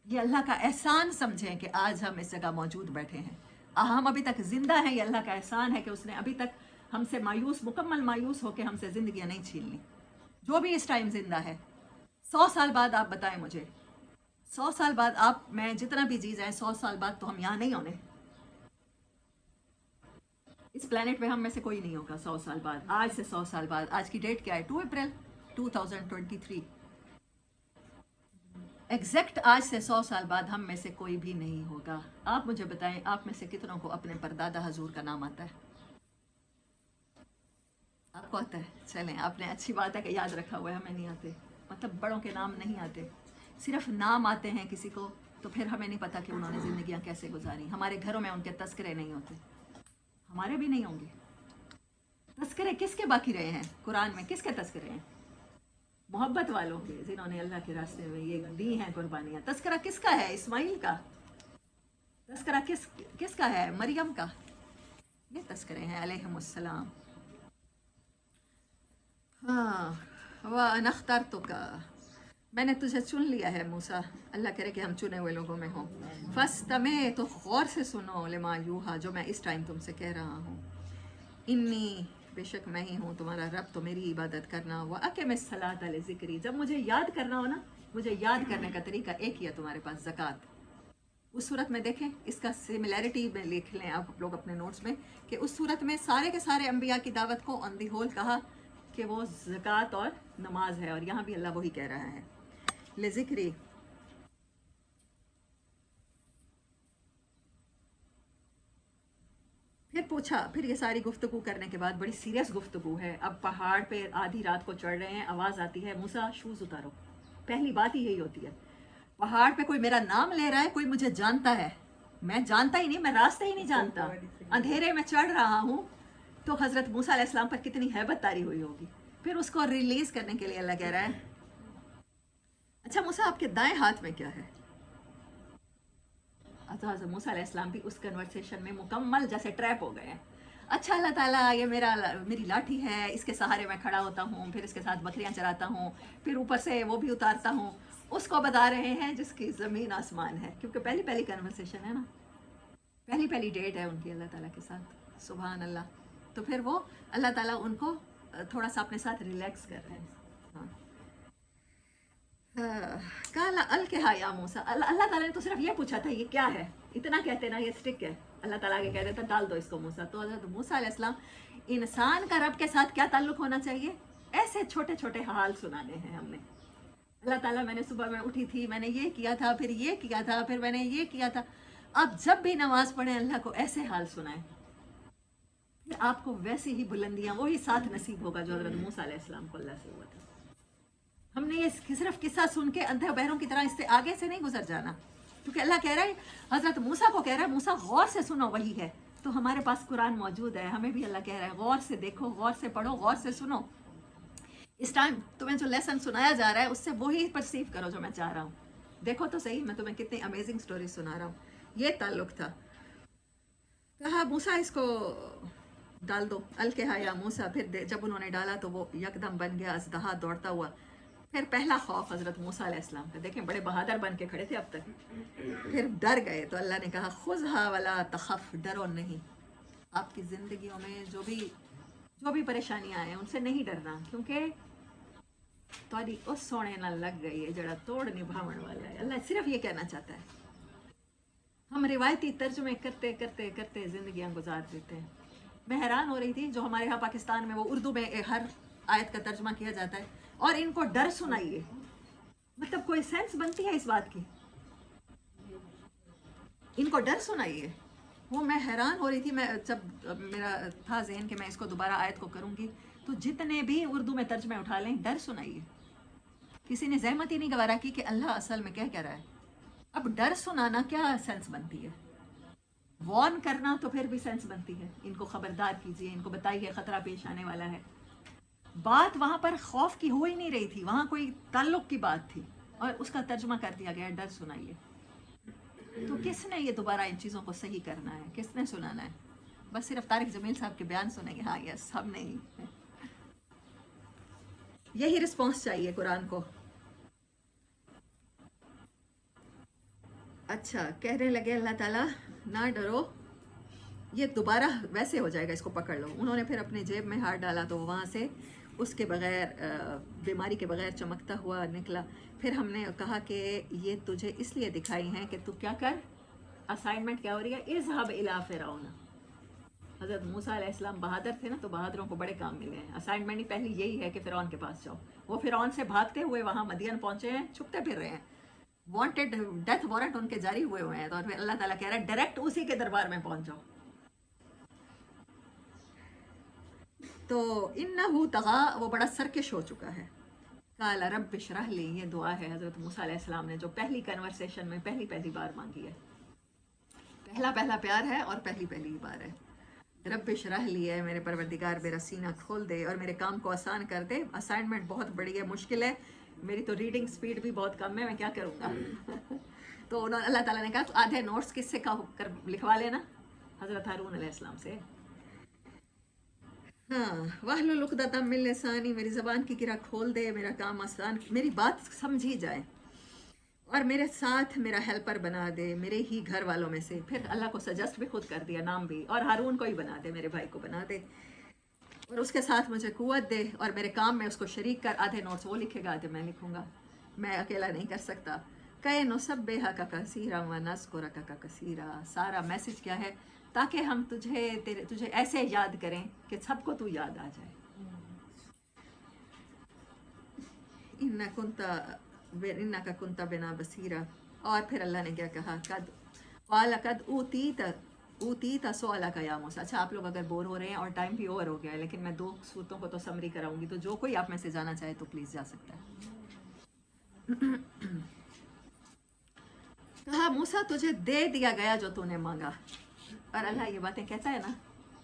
ये अल्लाह का एहसान समझें कि आज हम इस जगह मौजूद बैठे हैं, हम अभी तक ज़िंदा हैं। ये अल्लाह का एहसान है कि उसने अभी तक हमसे मुकम्मल मायूस होकर हमसे ज़िंदगियाँ नहीं छीन ली। जो भी इस टाइम ज़िंदा है, 100 साल बाद आप बताएं मुझे, 100 साल बाद आप मैं जितना भी जी जाए, 100 साल बाद तो हम यहाँ नहीं होने, इस प्लेनेट पे हम में से कोई नहीं होगा 100 साल बाद। आज से 100 साल बाद, आज की डेट क्या है? 2 अप्रैल 2023। एग्जैक्ट आज से 100 साल बाद हम में से कोई भी नहीं होगा। आप मुझे बताएं, आप में से कितनों को अपने परदादा हजूर का नाम आता है? आपको आता है? चलें, आपने अच्छी बात है कि याद रखा हुआ है, हमें नहीं आते। मतलब बड़ों के नाम नहीं आते, सिर्फ नाम आते हैं किसी को, तो फिर हमें नहीं पता कि उन्होंने ज़िंदगियाँ कैसे गुजारी। हमारे घरों में उनके तस्करे नहीं होते, हमारे भी नहीं होंगे। तस्करे किसके बाकी रहे हैं कुरान में? किसके तस्करे हैं? मोहब्बत वालों के, जिन्होंने अल्लाह के रास्ते में ये दी हैं कुर्बानियाँ। तस्करा किसका है? इस्माइल का। तस्करा किसका है? मरियम का। ये तस्करे हैं अलैहिमुस्सलाम। हाँ, वाह नख्तारतुका, मैंने तुझे चुन लिया है मूसा। अल्लाह करे कि हम चुने हुए लोगों में हों। फस्तमे, तो गौर से सुनो, लिमा यूहा, जो मैं इस टाइम तुमसे कह रहा हूँ। इन्नी, बेशक मैं ही हूँ तुम्हारा रब, तो मेरी इबादत करना। व अक़िमिस सलात अली ज़िक्री, जब मुझे याद करना हो ना, मुझे याद करने का तरीका एक ही है तुम्हारे पास, ज़कात। उस सूरत में देखें, इसका सिमिलैरिटी में लिख लें आप लोग अपने नोट्स में, कि उस सूरत में सारे के सारे अम्बिया की दावत को ऑन दी होल कहा कि वो ज़कात और नमाज है, और यहाँ भी अल्लाह वही कह रहा है, ले ज़िक्री। फिर पूछा, फिर ये सारी गुफ्तगू करने के बाद, बड़ी सीरियस गुफ्तगू है, अब पहाड़ पे आधी रात को चढ़ रहे हैं, आवाज़ आती है मूसा शूज़ उतारो। पहली बात ही यही होती है, पहाड़ पे कोई मेरा नाम ले रहा है, कोई मुझे जानता है, मैं जानता ही नहीं, मैं रास्ते ही नहीं जानता, अंधेरे में चढ़ रहा हूँ, तो हज़रत मूसा अलैहिस्सलाम पर कितनी हैबत तारी हुई होगी। फिर उसको रिलीज़ करने के लिए अल्लाह कह रहा है, अच्छा मूसा आपके दाएं हाथ में क्या है। तो हज़रत मूसा अलैहिस्सलाम भी उस कन्वर्सेशन में मुकम्मल जैसे ट्रैप हो गए हैं। अच्छा अल्लाह ताला ये मेरी लाठी है, इसके सहारे मैं खड़ा होता हूँ, फिर इसके साथ बकरियाँ चराता हूँ, फिर ऊपर से वो भी उतारता हूँ। उसको बता रहे हैं जिसकी ज़मीन आसमान है, क्योंकि पहली पहली कन्वर्सेशन है ना, पहली पहली डेट है उनकी अल्लाह ताला के साथ। सुभान अल्लाह। तो फिर वो अल्लाह ताला उनको थोड़ा सा अपने साथ रिलैक्स कर रहे हैं। हाँ, काला अल के या मूसा, अल्लाह ताला ने तो सिर्फ ये पूछा था ये क्या है, इतना कहते ना ये स्टिक है, अल्लाह ताला आगे कह देता डाल दो इसको मूसा। तो हज़रत मूसा अलैहिस्सलाम, इंसान का रब के साथ क्या ताल्लुक होना चाहिए, ऐसे छोटे छोटे हाल सुनाने हैं हमने। अल्लाह ताला मैंने सुबह में उठी थी, मैंने ये किया था, फिर ये किया था, फिर मैंने ये किया था। आप जब भी नमाज पढ़ें अल्लाह को ऐसे हाल सुनाएं, फिर आपको वैसी ही बुलंदियाँ, वही साथ नसीब होगा जो हज़रत मूसा अलैहिस्सलाम को अल्लाह से हुआ था। हमने ये सिर्फ किस्सा सुन के अंधे बहरों की तरह इससे आगे से नहीं गुजर जाना, क्योंकि अल्लाह कह रहा है, हज़रत मूसा को कह रहा है मूसा गौर से सुनो, वही है। तो हमारे पास कुरान मौजूद है, हमें भी अल्लाह कह रहा है गौर से देखो, गौर से पढ़ो, गौर से सुनो। इस टाइम तुम्हें जो लेसन सुनाया जा रहा है उससे वही परसीव करो जो मैं चाह रहा हूँ। देखो तो सही मैं तुम्हें कितनी अमेजिंग स्टोरी सुना रहा हूँ। ये ताल्लुक था। कहा मूसा इसको डाल दो, अल के या मूसा। फिर जब उन्होंने डाला तो वो यकदम बन गया अजदहा दौड़ता हुआ। फिर पहला खौफ हज़रत मूसा अलैहिस्सलाम का, देखें बड़े बहादुर बन के खड़े थे अब तक, फिर डर गए। तो अल्लाह ने कहा खुज़हा वला तखफ, डरो नहीं। आपकी ज़िंदगियों में जो भी परेशानियाँ आए उनसे नहीं डरना, क्योंकि तोड़ी उस सोने ना लग गई है जड़ा तोड़ निभावन वाला है। अल्लाह सिर्फ ये कहना चाहता है। हम रिवायती तर्जुमे करते करते करते ज़िंदगियाँ गुजार देते हैं। मैं हैरान हो रही थी, जो हमारे यहाँ पाकिस्तान में वो उर्दू में हर आयत का तर्जुमा किया जाता है और इनको डर सुनाइए, मतलब कोई सेंस बनती है इस बात की, इनको डर सुनाइए। वो मैं हैरान हो रही थी। मैं जब मेरा था ज़हन कि मैं इसको दोबारा आयत को करूँगी, तो जितने भी उर्दू में तर्जमे उठा लें, डर सुनाइए। किसी ने जहमत ही नहीं गवारा की कि अल्लाह असल में क्या कह रहा है। अब डर सुनाना क्या सेंस बनती है, वॉर्न करना तो फिर भी सेंस बनती है। इनको खबरदार कीजिए, इनको बताइए ख़तरा पेश आने वाला है। बात वहाँ पर खौफ की हो ही नहीं रही थी, वहाँ कोई ताल्लुक़ की बात थी और उसका तर्जुमा कर दिया गया डर सुनाइए। तो किसने ये दोबारा इन चीज़ों को सही करना है, किसने सुनाना है? बस सिर्फ तारिक जमील साहब के बयान सुनेंगे, हाँ यस हमने ही। यही रिस्पॉन्स चाहिए कुरान को। अच्छा कहने लगे अल्लाह ताला ना डरो, ये दोबारा वैसे हो जाएगा, इसको पकड़ लो। उन्होंने फिर अपने जेब में हाथ डाला तो वहाँ से उसके बग़ैर, बीमारी के बग़ैर चमकता हुआ निकला। फिर हमने कहा कि ये तुझे इसलिए दिखाई हैं कि तू क्या कर, असाइनमेंट क्या हो रही है, इज़हब इला फ़िरऔन। हज़रत मूसा अलैहिस्सलाम बहादुर थे ना, तो बहादुरों को बड़े काम मिले हैं। असाइनमेंट ही पहली यही है कि फ़िरऔन के पास जाओ। वो फ़िरऔन से भागते हुए वहाँ मदियन पहुँचे हैं, छुपते फिर रहे हैं, वांटेड डेथ वारंट उनके जारी हुए हैं। तो फिर अल्लाह ताला कह रहा है डायरेक्ट उसी के दरबार में पहुँच जाओ। तो इन्नहु तग़ा, वो बड़ा सरकश हो चुका है। काला रब्बि इश्रह ली, ये दुआ है हज़रत मूसा अलैहिस्सलाम ने जो पहली कन्वर्सेशन में पहली बार मांगी है। पहला प्यार है और पहली बार है। रब्बि इश्रह ली है, मेरे परवरदिगार मेरा सीना खोल दे और मेरे काम को आसान कर दे। असाइनमेंट बहुत बड़ी है, मुश्किल है, मेरी तो रीडिंग स्पीड भी बहुत कम है, मैं क्या करूँगा। तो उन्होंने अल्लाह ताला ने कहा तो आधे नोट्स किससे कर लिखवा लेना, हज़रत हारून अलैहिस्सलाम से। हाँ, वाहलुल उक़दतम मिन लिसानी, मेरी ज़बान की गिरा खोल दे, मेरा काम आसान, मेरी बात समझी जाए और मेरे साथ मेरा हेल्पर बना दे मेरे ही घर वालों में से। फिर अल्लाह को सजेस्ट भी खुद कर दिया, नाम भी, और हारून को ही बना दे, मेरे भाई को बना दे और उसके साथ मुझे कुव्वत दे और मेरे काम में उसको शरीक कर। आधे नोट्स वो लिखेगा, आधे मैं लिखूँगा, मैं अकेला नहीं कर सकता। कई नुसब्बिहा का कसीरा व नज़कुरका का कसीरा। सारा मैसेज क्या है, ताकि हम तुझे ऐसे याद करें कि सबको तू याद आ जाए। इन्ना का कुंता बिना बसीरा। और फिर अल्लाह ने क्या कहा, कद ऊतीता सुअला का या मूसा। अच्छा आप लोग अगर बोर हो रहे हैं और टाइम भी ओवर हो गया है, लेकिन मैं 2 सूरतों को तो समरी कराऊंगी, तो जो कोई आप में से जाना चाहे तो प्लीज़ जा सकता है। कहा मूसा तुझे दे दिया गया जो तूने मांगा। और अल्लाह ये बातें कहता है ना,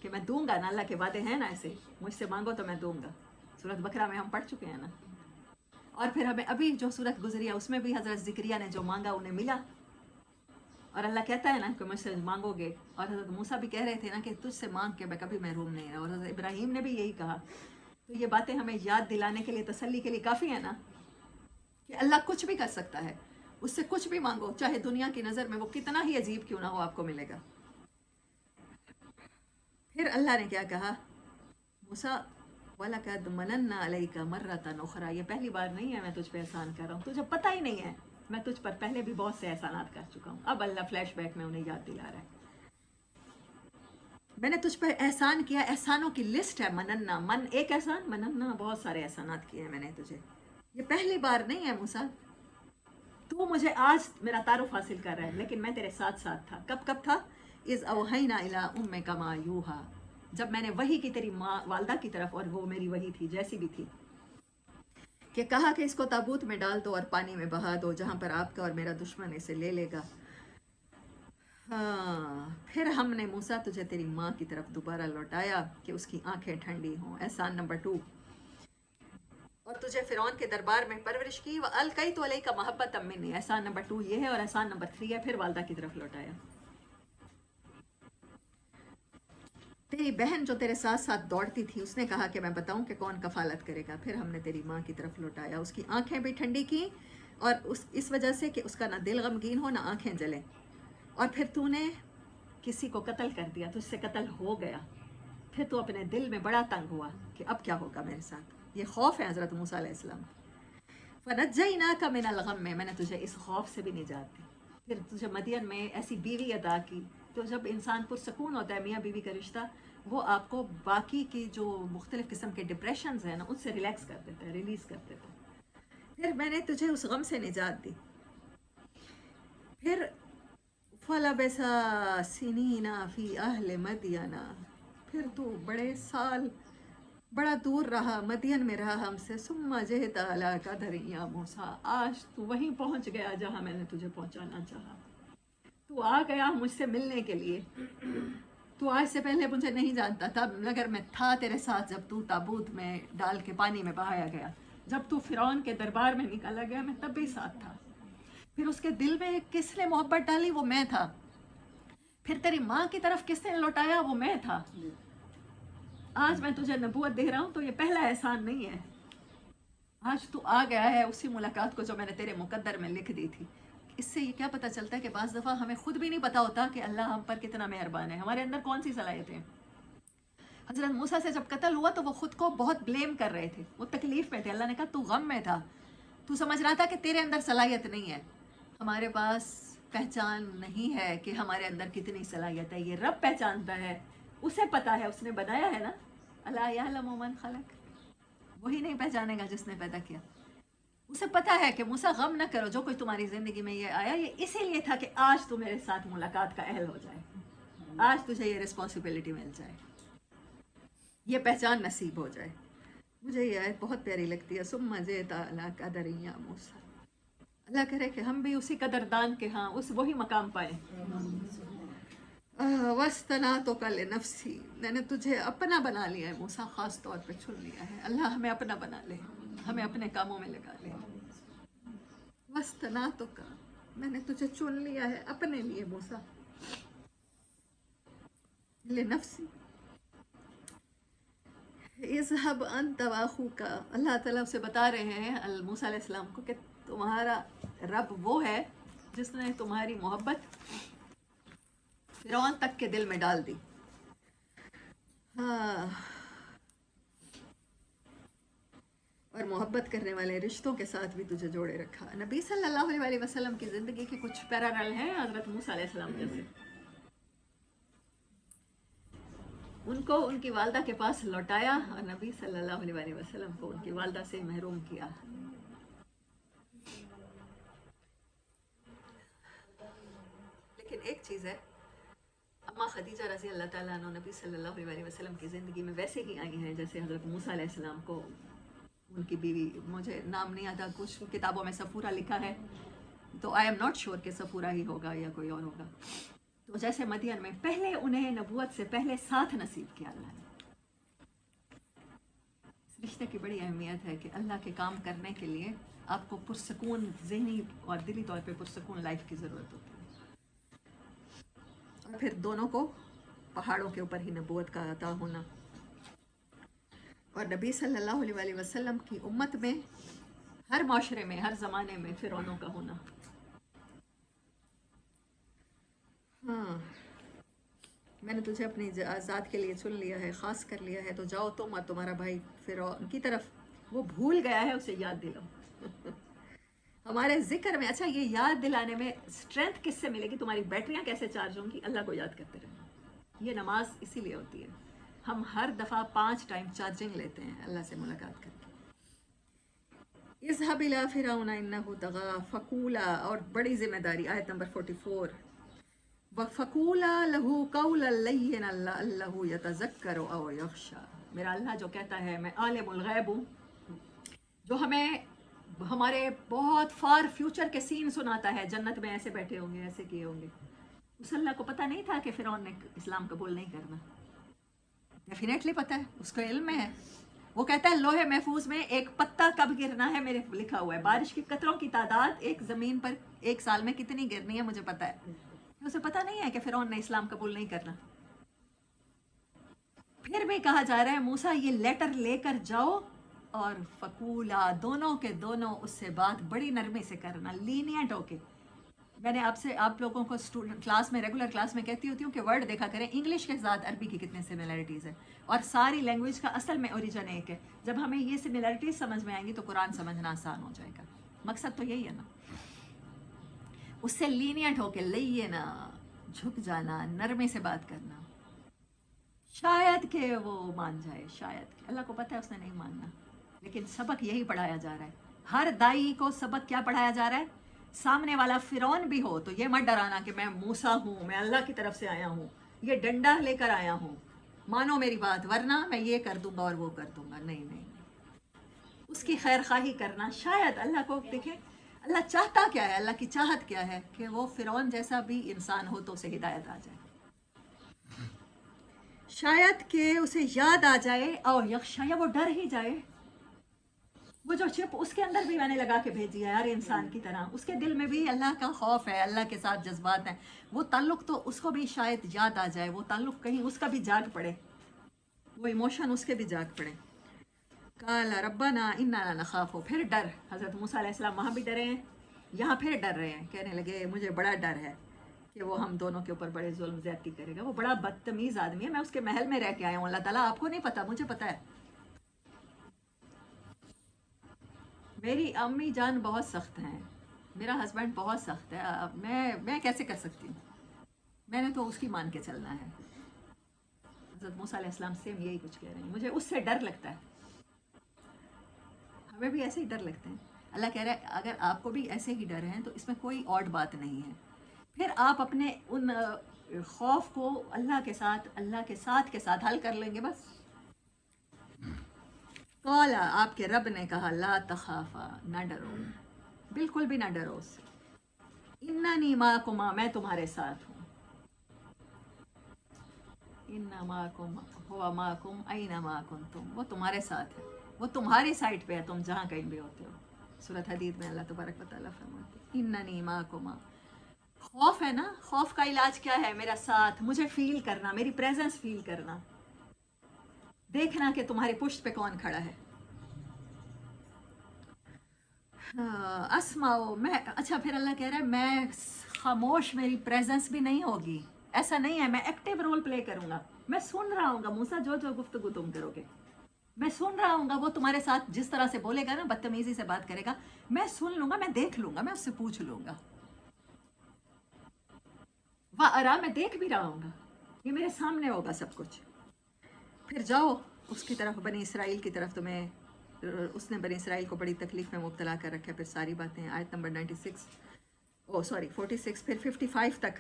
کہ میں دوں گا نا، اللہ کے وعدے ہیں نا ایسے، مجھ سے مانگو تو میں دوں گا. سورۃ بقرہ میں ہم پڑھ چکے ہیں نا. اور پھر ہمیں ابھی جو صورت گزری ہے اس میں بھی حضرت زکریا نے جو مانگا انہیں ملا. اور اللہ کہتا ہے نا کہ مجھ سے مانگو گے. اور حضرت موسیٰ بھی کہہ رہے تھے نا کہ تجھ سے مانگ کے میں کبھی محروم نہیں رہا. اور حضرت ابراہیم نے بھی یہی کہا. تو یہ باتیں ہمیں یاد دلانے کے لیے، تسلی کے لیے کافی ہے نا کہ اللہ کچھ بھی کر سکتا ہے. اس سے کچھ بھی مانگو، چاہے دنیا کی نظر میں وہ کتنا ہی عجیب کیوں نہ ہو، آپ کو ملے گا. پھر اللہ نے کیا کہا؟ موسیٰ وَلَقَدْ مَنَنَّا عَلَيْكَ مَرَّةً أُخْرَىٰ، یہ پہلی بار نہیں ہے میں تجھ پہ احسان کر رہا ہوں، تجھے پتہ ہی نہیں ہے میں تجھ پر پہلے بھی بہت سے احسانات کر چکا ہوں. اب اللہ فلیش بیک میں انہیں یاد دلا رہا ہے. میں نے تجھ پر احسان کیا، احسانوں کی لسٹ ہے. مننا، من ایک احسان، مننا بہت سارے احسانات کیے ہیں میں نے تجھے. یہ پہلی بار نہیں ہے موسیٰ. تو مجھے آج میرا تعارف حاصل کر رہا ہے، لیکن میں تیرے ساتھ ساتھ تھا. کب تھا؟ اذ اوحینا الی امک ما یوحی، جب میں نے وحی کی تیری ماں والدہ کی طرف، اور وہ میری وحی تھی جیسی بھی تھی، کہ کہا کہ اس کو تابوت میں ڈال دو اور پانی میں بہا دو، جہاں پر آپ کا اور میرا دشمن اسے لے لے گا. ہاں، پھر ہم نے موسیٰ تجھے تیری ماں کی طرف دوبارہ لوٹایا کہ اس کی آنکھیں ٹھنڈی ہوں. احسان نمبر 2. اور تجھے فرعون کے دربار میں پرورش کی. وَأَلْقَيْتُ عَلَيْكَ مَحَبَّةً مِّنِّي، احسان نمبر 2 یہ ہے. اور احسان نمبر 3 ہے پھر والدہ کی طرف لوٹایا. تیری بہن جو تیرے ساتھ ساتھ دوڑتی تھی، اس نے کہا کہ میں بتاؤں کہ کون کفالت کرے گا. پھر ہم نے تیری ماں کی طرف لوٹایا، اس کی آنکھیں بھی ٹھنڈی کی، اور اس وجہ سے کہ اس کا نہ دل غمگین ہو نہ آنکھیں جلیں. اور پھر تو نے کسی کو قتل کر دیا، تجھ سے قتل ہو گیا. پھر تو اپنے دل میں بڑا تنگ ہوا کہ اب کیا ہوگا میرے ساتھ. یہ خوف ہے حضرت موسیٰ علیہ السلام. فَنَجَّيْنَاكَ مِنَ الْغَمِّ، میں نے تجھے اس خوف سے بھی نجات دی. پھر تجھے مدین میں ایسی بیوی عطا کی. تو جب انسان پرسکون ہوتا ہے، میاں بیوی کا رشتہ، وہ آپ کو باقی کی جو مختلف قسم کے ڈپریشنز ہیں نا، ان سے ریلیکس کر دیتا ہے، ریلیز کر دیتا ہے. پھر میں نے تجھے اس غم سے نجات دی. پھر فَلَبِثَ سِنِينَ فِي أَهْلِ مَدْيَنَ، پھر تو بڑے سال بڑا دور رہا، مدین میں رہا ہم سے. ثُمَّ جِئْتَ عَلَىٰ قَدَرٍ يَا مُوسَىٰ، آج تو وہیں پہنچ گیا جہاں میں نے تجھے پہنچانا چاہا. تو آ گیا مجھ سے ملنے کے لیے. تو آج سے پہلے مجھے نہیں جانتا تھا، مگر میں تھا تیرے ساتھ جب تو تابوت میں ڈال کے پانی میں بہایا گیا. جب تو فرعون کے دربار میں نکالا گیا، میں تب بھی ساتھ تھا. پھر اس کے دل میں کس نے محبت ڈالی، وہ میں تھا. پھر تیری ماں کی طرف کس نے لوٹایا، وہ میں تھا. آج میں تجھے نبوت دے رہا ہوں تو یہ پہلا احسان نہیں ہے. آج تو آ گیا ہے اسی ملاقات کو جو میں نے تیرے مقدر میں لکھ دی تھی. اس سے یہ کیا پتہ چلتا ہے کہ بعض دفعہ ہمیں خود بھی نہیں پتہ ہوتا کہ اللہ ہم پر کتنا مہربان ہے، ہمارے اندر کون سی صلاحیتیں ہیں. حضرت موسیٰ سے جب قتل ہوا تو وہ خود کو بہت بلیم کر رہے تھے، وہ تکلیف میں تھے. اللہ نے کہا تو غم میں تھا، تو سمجھ رہا تھا کہ تیرے اندر صلاحیت نہیں ہے. ہمارے پاس پہچان نہیں ہے کہ ہمارے اندر کتنی صلاحیت ہے، یہ رب پہچانتا ہے، اسے پتہ ہے، اس نے بنایا ہے نا. الا یعلم من خلق، وہی نہیں پہچانے گا جس نے پیدا کیا. اسے پتہ ہے کہ موسیٰ غم نہ کرو، جو کوئی تمہاری زندگی میں یہ آیا یہ اسی لیے تھا کہ آج تو میرے ساتھ ملاقات کا اہل ہو جائے، آج تجھے یہ رسپانسبلٹی مل جائے، یہ پہچان نصیب ہو جائے. مجھے یہ آیت بہت پیاری لگتی ہے. ثم جئت علی قدر یا موسیٰ، اللہ کرے کہ ہم بھی اسی قدردان کے ہاں اس وہی مقام پائیں. وَاصْطَنَعْتُكَ لِنَفْسِي، میں نے تجھے اپنا بنا لیا ہے موسیٰ، خاص طور پہ چن لیا ہے. اللہ ہمیں اپنا بنا لے، ہمیں اپنے کاموں میں لگا لے. وَاصْطَنَعْتُكَ، میں نے تجھے چن لیا ہے اپنے لیے موسیٰ. لِنَفْسِي اذهب انت واخوک، اللہ تعالیٰ اسے بتا رہے ہیں موسیٰ علیہ السلام کو کہ تمہارا رب وہ ہے جس نے تمہاری محبت فرعون تک کے دل میں ڈال دی. ہاں، اور محبت کرنے والے رشتوں کے ساتھ بھی تجھے جوڑے رکھا. نبی صلی اللہ علیہ وسلم کی زندگی کے کچھ پیرالل ہیں حضرت موسیٰ علیہ السلام جیسے. ان کو ان کی والدہ کے پاس لوٹایا اور نبی صلی اللہ علیہ وسلم کو ان کی والدہ سے محروم کیا. لیکن ایک چیز ہے، اما خدیجہ رضی اللہ تعالیٰ عنہ نبی صلی اللہ علیہ وسلم کی زندگی میں ویسے ہی آئی ہیں جیسے حضرت موسیٰ علیہ السلام کو ان کی بیوی، مجھے نام نہیں آتا، کچھ کتابوں میں صفورہ لکھا ہے، تو آئی ایم ناٹ شیور کہ صفورہ ہی ہوگا یا کوئی اور ہوگا. تو جیسے مدین میں پہلے انہیں نبوت سے پہلے ساتھ نصیب کیا اللہ نے. اس رشتے کی بڑی اہمیت ہے کہ اللہ کے کام کرنے کے لیے آپ کو پرسکون ذہنی اور دلی طور پہ پرسکون لائف کی ضرورت ہوتی ہے. اور پھر دونوں کو پہاڑوں کے اوپر ہی نبوت کا عطا ہونا، اور نبی صلی اللہ علیہ وآلہ وسلم کی امت میں ہر معاشرے میں ہر زمانے میں فرعونوں کا ہونا. ہاں، میں نے تجھے اپنی ذات کے لیے چن لیا ہے، خاص کر لیا ہے، تو جاؤ تم اور تمہارا بھائی فرعون کی طرف. وہ بھول گیا ہے، اسے یاد دلاؤ. ہمارے ذکر میں، اچھا یہ یاد دلانے میں اسٹرینتھ کس سے ملے گی؟ تمہاری بیٹریاں کیسے چارج ہوں گی؟ اللہ کو یاد کرتے رہنا. یہ نماز اسی لیے ہوتی ہے، ہم ہر دفعہ 5 ٹائم چارجنگ لیتے ہیں اللہ سے ملاقات کر کے. اذهب الى فرعون انه طغى فقولا، اور بڑی ذمہ داری، آیت نمبر 44، وَفَقُولَا لَهُ قَوْلًا لَيِّنًا لَعَلَّهُ يَتَذَكَّرُ أَوْ يَخْشَىٰ. میرا اللہ جو کہتا ہے میں عالم الغیب ہوں، جو ہمیں ہمارے بہت فار فیوچر کے سین سناتا ہے، جنت میں ایسے بیٹھے ہوں گے، ایسے کیے ہوں گے. اس اللہ کو پتہ نہیں تھا کہ فرعون نے اسلام قبول نہیں کرنا؟ ڈیفینیٹلی پتہ ہے، اس کو علم میں ہے. وہ کہتا ہے لوہے محفوظ میں ایک پتا کب گرنا ہے میرے لکھا ہوا ہے، بارش کی قطروں کی تعداد ایک زمین پر ایک سال میں کتنی گرنی ہے مجھے پتہ ہے. اسے پتہ نہیں ہے کہ فرعون نے اسلام قبول نہیں کرنا. پھر بھی کہا جا رہا ہے موسیٰ یہ لیٹر لے کر جاؤ، اور فقولا، دونوں کے دونوں اس سے بات بڑی نرمی سے کرنا، لینیٹ ہو کے. میں نے آپ لوگوں کو کلاس میں، ریگولر کلاس میں کہتی ہوتی ہوں کہ ورڈ دیکھا کریں، انگلش کے ساتھ عربی کی کتنے سملیرٹیز ہیں، اور ساری لینگویج کا اصل میں اوریجن ایک ہے. جب ہمیں یہ سملیرٹیز سمجھ میں آئیں گی تو قرآن سمجھنا آسان ہو جائے گا. مقصد تو یہی ہے نا، اس سے لینیٹ ہو کے، لینا، جھک جانا، نرمی سے بات کرنا. شاید کہ وہ مان جائے، شاید کہ اللہ کو پتہ ہے اس نے نہیں ماننا. لیکن سبق یہی پڑھایا جا رہا ہے. ہر دائی کو سبق کیا پڑھایا جا رہا ہے؟ سامنے والا فرعون بھی ہو تو یہ مت ڈرانا کہ میں موسیٰ ہوں، میں اللہ کی طرف سے آیا ہوں، یہ ڈنڈا لے کر آیا ہوں، مانو میری بات ورنہ میں یہ کر دوں گا اور وہ کر دوں گا. نہیں نہیں نہیں، اس کی خیر خواہی کرنا. شاید اللہ کو دیکھیں اللہ چاہتا کیا ہے، اللہ کی چاہت کیا ہے کہ وہ فرعون جیسا بھی انسان ہو تو اسے ہدایت آ جائے. شاید کہ اسے یاد آ جائے، اور یخشا، یا وہ ڈر ہی جائے. وہ جو چپ اس کے اندر بھی میں نے لگا کے بھیجی ہے ہر انسان کی طرح، اس کے دل میں بھی اللہ کا خوف ہے، اللہ کے ساتھ جذبات ہیں. وہ تعلق تو اس کو بھی شاید یاد آ جائے، وہ تعلق کہیں اس کا بھی جاگ پڑے، وہ ایموشن اس کے بھی جاگ پڑے. قال ربنا انا لا نخاف. پھر ڈر، حضرت موسیٰ علیہ السلام وہاں بھی ڈرے ہیں، یہاں پھر ڈر رہے ہیں. کہنے لگے مجھے بڑا ڈر ہے کہ وہ ہم دونوں کے اوپر بڑے ظلم زیادتی کرے گا. وہ بڑا بدتمیز آدمی ہے، میں اس کے محل میں رہ کے آیا ہوں. اللہ تعالیٰ آپ کو نہیں پتا، مجھے پتا ہے. میری امی جان بہت سخت ہیں، میرا ہسبینڈ بہت سخت ہے، میں کیسے کر سکتی ہوں؟ میں نے تو اس کی مان کے چلنا ہے. حضرت موسیٰ علیہ السلام سیم یہی کچھ کہہ رہے ہیں. مجھے اس سے ڈر لگتا ہے، ہمیں بھی ایسے ہی ڈر لگتے ہیں. اللہ کہہ رہا ہے اگر آپ کو بھی ایسے ہی ڈر ہیں تو اس میں کوئی اور بات نہیں ہے. پھر آپ اپنے ان خوف کو اللہ کے ساتھ حل کر لیں گے بس. قال، آپ کے رب نے کہا، لا تخافا، نہ ڈرو، بالکل بھی نہ ڈرو اس سے. اننی معکما، میں تمہارے ساتھ ہوں. ان معکم ہوا معکم اینما کنتم، وہ تمہارے ساتھ ہے، وہ تمہاری سائٹ پہ ہے، تم جہاں کہیں بھی ہوتے ہو. سورۃ حدید میں اللہ تبارک و تعالیٰ فرماتے ہیں اننی معکما. خوف ہے نا، خوف کا علاج کیا ہے؟ میرا ساتھ، مجھے فیل کرنا، میری پریزنس فیل کرنا، دیکھنا کہ تمہاری پشت پہ کون کھڑا ہے. اسماؤ، میں، اچھا پھر اللہ کہہ رہا ہے میں خاموش، میری پریزنس بھی نہیں ہوگی. ایسا نہیں ہے، میں ایکٹیو رول پلے کروں گا. میں سن رہا ہوں گا موسیٰ، جو گفتگو تم کرو گے میں سن رہا ہوں گا. وہ تمہارے ساتھ جس طرح سے بولے گا نا، بدتمیزی سے بات کرے گا، میں سن لوں گا، میں دیکھ لوں گا، میں اس سے پوچھ لوں گا. میں دیکھ بھی رہا ہوں گا، یہ میرے سامنے ہوگا سب کچھ. پھر جاؤ اس کی طرف، بنی اسرائیل کی طرف. تمہیں اس نے بنی اسرائیل کو بڑی تکلیف میں مبتلا کر رکھا ہے. پھر ساری باتیں، آیت نمبر 46، پھر 55 تک.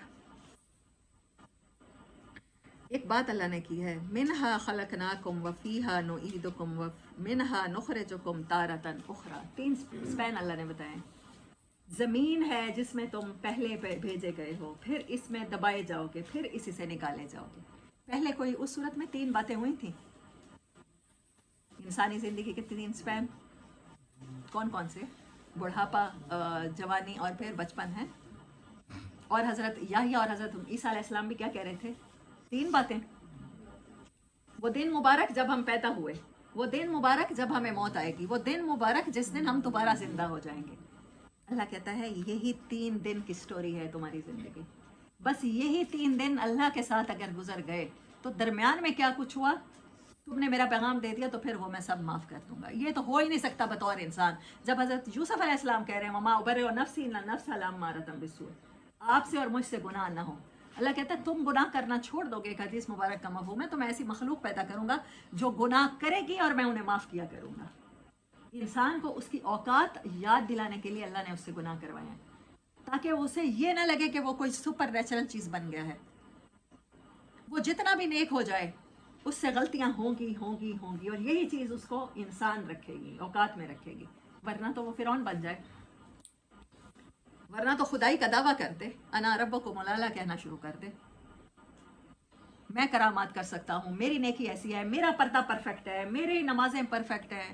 ایک بات اللہ نے کی ہے، منہا خلقناکم وفیہا نعیدکم ومنہا نخرجکم تارۃ اخری. 3 سپین اللہ نے بتائے. زمین ہے جس میں تم پہلے بھیجے گئے ہو، پھر اس میں دبائے جاؤ گے، پھر اسی سے نکالے جاؤ گے۔ پہلے کوئی اس صورت میں 3 باتیں ہوئی تھیں۔ انسانی زندگی کے 3 سپین کون کون سے؟ بڑھاپا، جوانی اور پھر بچپن ہے۔ اور حضرت یحییٰ اور حضرت عیسیٰ علیہ السلام بھی کیا کہہ رہے تھے؟ 3 باتیں۔ وہ دن مبارک جب ہم پیدا ہوئے، وہ دن مبارک جب ہمیں موت آئے گی، وہ دن مبارک جس دن ہم دوبارہ زندہ ہو جائیں گے۔ اللہ کہتا ہے یہی 3 دن کی سٹوری ہے تمہاری زندگی۔ بس یہی 3 دن اللہ کے ساتھ اگر گزر گئے تو درمیان میں کیا کچھ ہوا، تم نے میرا پیغام دے دیا تو پھر وہ میں سب معاف کر دوں گا۔ یہ تو ہو ہی نہیں سکتا بطور انسان۔ جب حضرت یوسف علیہ السلام کہہ رہے ہیں وما ابرئ نفسی ان النفس لامارۃ بالسوء، آپ سے اور مجھ سے گناہ نہ ہو۔ اللہ کہتا ہے تم گناہ کرنا چھوڑ دو گے، ایک حدیث مبارک کا مفہوم ہے، تو میں ایسی مخلوق پیدا کروں گا جو گناہ کرے گی اور میں انہیں معاف کیا کروں گا۔ انسان کو اس کی اوقات یاد دلانے کے لیے اللہ نے اس سے گناہ کروائے ہیں، تاکہ اسے یہ نہ لگے کہ وہ کوئی سپر نیچرل چیز بن گیا ہے۔ وہ جتنا بھی نیک ہو جائے اس سے غلطیاں ہوں گی اور یہی چیز اس کو انسان رکھے گی، اوقات میں رکھے گی، ورنہ تو وہ فرعون بن جائے، ورنہ تو خدائی کا دعویٰ کر دے، انا ربکم الاعلی کہنا شروع کر دے، میں کرامات کر سکتا ہوں، میری نیکی ایسی ہے، میرا پردہ پرفیکٹ ہے، میری نمازیں پرفیکٹ ہیں،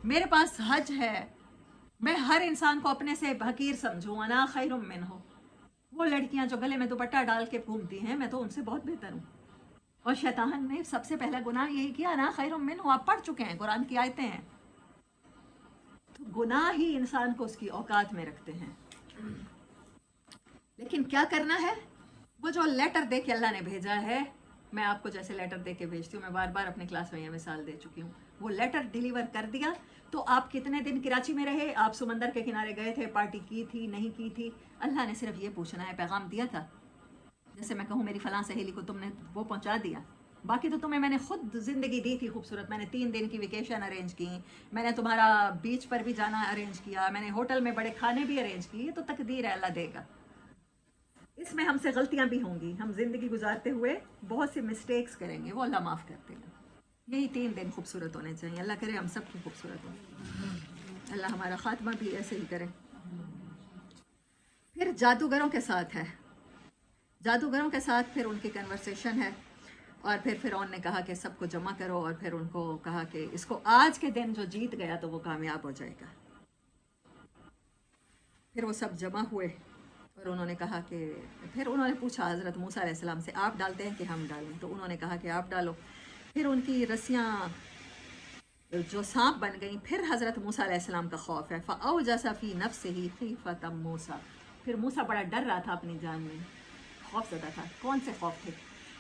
میرے پاس حج ہے، میں ہر انسان کو اپنے سے حقیر سمجھوں، انا خیر منہ۔ وہ لڑکیاں جو گلے میں دوپٹہ ڈال کے گھومتی ہیں میں تو ان سے بہت بہتر ہوں۔ اور شیطان نے سب سے پہلا گناہ یہی کیا، انا خیر منہ، آپ پڑھ چکے ہیں، قرآن کی آیتیں ہیں۔ تو گناہ ہی انسان کو اس کی اوقات میں رکھتے ہیں۔ لیکن کیا کرنا ہے؟ وہ جو لیٹر دے کے اللہ نے بھیجا ہے، میں آپ کو جیسے لیٹر دے کے بھیجتی ہوں، میں بار بار اپنی کلاس میں یہ مثال دے چکی ہوں، وہ لیٹر ڈیلیور کر دیا تو آپ کتنے دن کراچی میں رہے، آپ سمندر کے کنارے گئے تھے، پارٹی کی تھی نہیں کی تھی، اللہ نے صرف یہ پوچھنا ہے پیغام دیا تھا؟ جیسے میں کہوں میری فلاں سہیلی کو تم نے وہ پہنچا دیا، باقی تو تمہیں میں نے خود زندگی دی تھی خوبصورت، میں نے 3 دن کی ویکیشن ارینج کی، میں نے تمہارا بیچ پر بھی جانا ارینج کیا، میں نے ہوٹل میں بڑے کھانے بھی ارینج کیے، یہ تو تقدیر ہے، اللہ دے گا۔ اس میں ہم سے غلطیاں بھی ہوں گی، ہم زندگی گزارتے ہوئے بہت سی مسٹیکس کریں گے، وہ اللہ معاف کر دے گا۔ یہی 3 دن خوبصورت ہونے چاہیے، اللہ کرے ہم سب کی خوبصورت ہوں، اللہ ہمارا خاتمہ بھی ایسے ہی کرے۔ پھر جادوگروں کے ساتھ ہے، جادوگروں کے ساتھ پھر ان کی کنورسیشن ہے، اور پھر فرعون نے کہا کہ سب کو جمع کرو، اور پھر ان کو کہا کہ اس کو آج کے دن جو جیت گیا تو وہ کامیاب ہو جائے گا۔ پھر وہ سب جمع ہوئے اور انہوں نے کہا کہ پھر انہوں نے پوچھا حضرت موسیٰ علیہ السلام سے آپ ڈالتے ہیں کہ ہم ڈالیں؟ تو انہوں نے کہا کہ آپ ڈالو۔ پھر ان کی رسیاں جو سانپ بن گئیں، پھر حضرت موسیٰ علیہ السلام کا خوف ہے، فَأَوْجَسَ فِي نَفْسِهِ خِیفَةً مُوسیٰ، پھر موسیٰ بڑا ڈر رہا تھا اپنی جان میں، خوف زدہ تھا۔ کون سے خوف تھے؟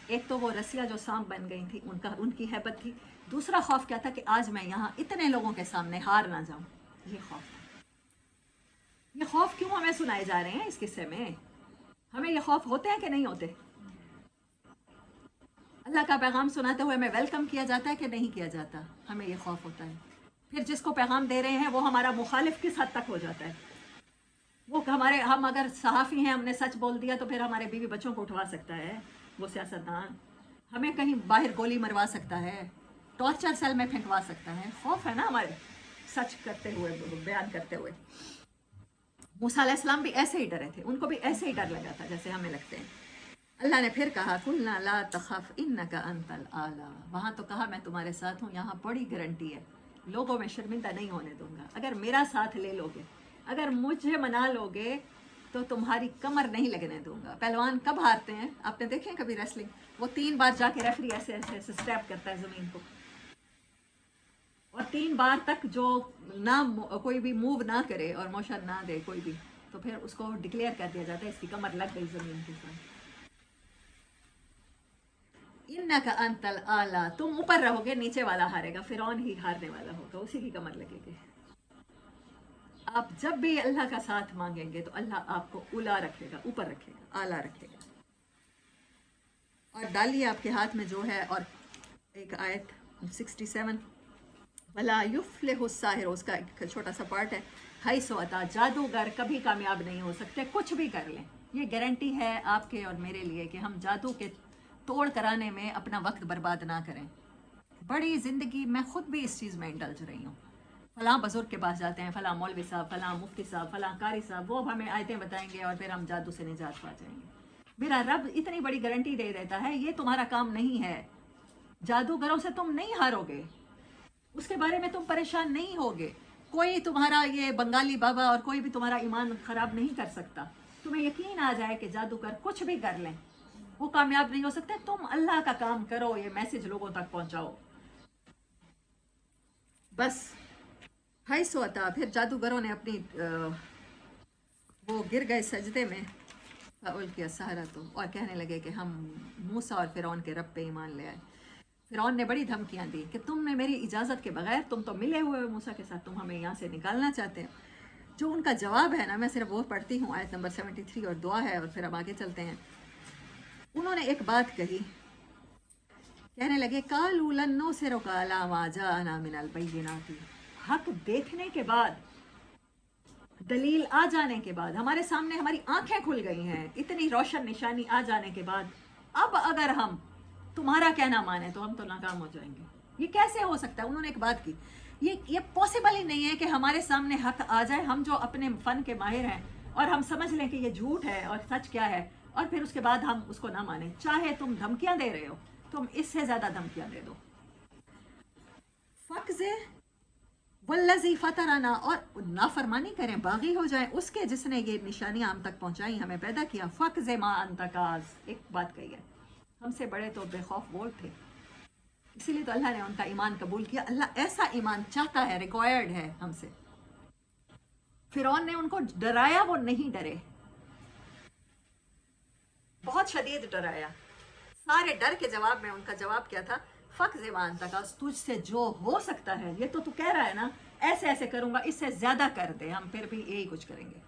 ایک تو وہ رسیاں جو سانپ بن گئی تھی ان کی ہیبت تھی، دوسرا خوف کیا تھا کہ آج میں یہاں اتنے لوگوں کے سامنے ہار نہ جاؤں، یہ خوف تھا۔ یہ خوف کیوں ہمیں سنائے جا رہے ہیں اس قصے میں؟ ہمیں یہ خوف ہوتے ہیں کہ نہیں ہوتے؟ اللہ کا پیغام سناتے ہوئے ہمیں ویلکم کیا جاتا ہے کہ نہیں کیا جاتا؟ ہمیں یہ خوف ہوتا ہے۔ پھر جس کو پیغام دے رہے ہیں وہ ہمارا مخالف کس حد تک ہو جاتا ہے؟ وہ ہم اگر صحافی ہیں، ہم نے سچ بول دیا تو پھر ہمارے بیوی بچوں کو اٹھوا سکتا ہے وہ سیاستدان، ہمیں کہیں باہر گولی مروا سکتا ہے، ٹارچر سیل میں پھینکوا سکتا ہے۔ خوف ہے نا ہمارے سچ کرتے ہوئے، بیان کرتے ہوئے۔ موسیٰ علیہ السلام بھی ایسے ہی ڈرے تھے، ان کو بھی ایسے ہی ڈر لگا تھا جیسے ہمیں لگتے ہیں۔ اللہ نے پھر کہا قُلْنَا لَا تَخَفْ إِنَّكَ أَنْتَ الْأَعْلَىٰ، وہاں تو کہا میں تمہارے ساتھ ہوں، یہاں بڑی گارنٹی ہے، لوگوں میں شرمندہ نہیں ہونے دوں گا۔ اگر میرا ساتھ لے لو گے، اگر مجھے منا لو گے تو تمہاری کمر نہیں لگنے دوں گا۔ پہلوان کب ہارتے ہیں؟ آپ نے دیکھیں کبھی ریسلنگ؟ وہ 3 بار جا کے ریفری ایسے ایسے ایسے اسٹیپ کرتا ہے زمین کو، اور 3 بار تک جو نہ کوئی بھی موو نہ کرے اور موشن نہ دے کوئی بھی، تو پھر اس کو ڈکلیئر کر دیا جاتا ہے اس کی کمر لگ گئی زمین کے ساتھ۔ اِنَّكَ أَنْتَ الْأَعْلَىٰ، تم اوپر رہو گے، نیچے والا ہارے گا، فرعون ہی ہارنے والا ہوگا، اسی کی کمر لگے گی۔ آپ جب بھی اللہ کا ساتھ مانگیں گے تو اللہ آپ کو اولا رکھے گا، اوپر رکھے گا، اعلیٰ رکھے گا۔ اور ڈالیے آپ کے ہاتھ میں جو ہے، اور ایک آیت 67 وَلَا يُفْلِحُ السَّاحِرُ، اس کا ایک چھوٹا سا پارٹ ہے، حَيْثُ أَتَىٰ، جادوگر کبھی کامیاب نہیں ہو سکتے، کچھ بھی کر لیں۔ یہ گارنٹی ہے آپ کے اور میرے لیے کہ ہم جادو کے توڑ کرانے میں اپنا وقت برباد نہ کریں۔ بڑی زندگی میں خود بھی اس چیز میں انڈلج رہی ہوں، फलां बुजुर्ग के पास जाते हैं, फलां मौलवी साहब, फलां मुफ्ती साहब, फलां कारी साहब, वो हमें आयतें बताएंगे और फिर हम जादू से निजात पा जाएंगे। मेरा रब इतनी बड़ी गारंटी दे देता है ये तुम्हारा काम नहीं है, जादूगरों से तुम नहीं हारोगे, उसके बारे में तुम परेशान नहीं होगे, कोई तुम्हारा ये बंगाली बाबा और कोई भी तुम्हारा ईमान खराब नहीं कर सकता। तुम्हें यकीन आ जाए कि जादूगर कुछ भी कर लें वो कामयाब नहीं हो सकते, तुम अल्लाह का काम करो, ये मैसेज लोगों तक पहुंचाओ बस। भाई सोता फिर जादूगरों ने अपनी वो गिर गए सजदे में, किया सहारा तो, और कहने लगे कि हम मूसा और फिरौन के रब पे ईमान ले आए। फिरौन ने बड़ी धमकियां दी कि तुमने मेरी इजाज़त के बगैर, तुम तो मिले हुए हो मूसा के साथ, तुम हमें यहाँ से निकालना चाहते हो। जो उनका जवाब है ना, मैं सिर्फ वो पढ़ती हूँ, आयत नंबर 73 और दुआ है, और फिर अब आगे चलते हैं। उन्होंने एक बात कही, कहने लगे कालू लन्नो से रोकाला वाजा मिनल बैयिनाती, हक देखने के बाद, दलील आ जाने के बाद, हमारे सामने हमारी आंखें खुल गई हैं, इतनी रोशन निशानी आ जाने के बाद, अब अगर हम तुम्हारा कहना माने तो हम तो नाकाम हो जाएंगे। ये कैसे हो सकता है? उन्होंने एक बात की, ये पॉसिबल ही नहीं है कि हमारे सामने हक आ जाए, हम जो अपने फन के माहिर हैं, और हम समझ लें कि ये झूठ है और सच क्या है, और फिर उसके बाद हम उसको ना माने। चाहे तुम धमकियां दे रहे हो, तुम इससे ज्यादा धमकियां दे दो। फक्ज़े वल्लज़ी फतराना, और नाफरमानी करें, बागी हो जाएं उसके जिसने ये निशानियां हम तक पहुंचाई, हमें पैदा किया। फ़क्ज़े मा अंतकाज, एक बात कही है, हमसे बड़े तो बेखौफ वो थे, इसीलिए तो अल्लाह ने उनका ईमान कबूल किया। अल्लाह ऐसा ईमान चाहता है, रिक्वायर्ड है हमसे। फिरौन ने उनको डराया, वो नहीं डरे, बहुत शदीद डराया। सारे डर के जवाब में उनका जवाब क्या था? फ़क्ज़े मा अंतकाज, तुझसे जो हो सकता है, ये तो तू कह रहा है ना, ऐसे ऐसे करूंगा, इससे ज्यादा कर दे, हम फिर भी यही कुछ करेंगे।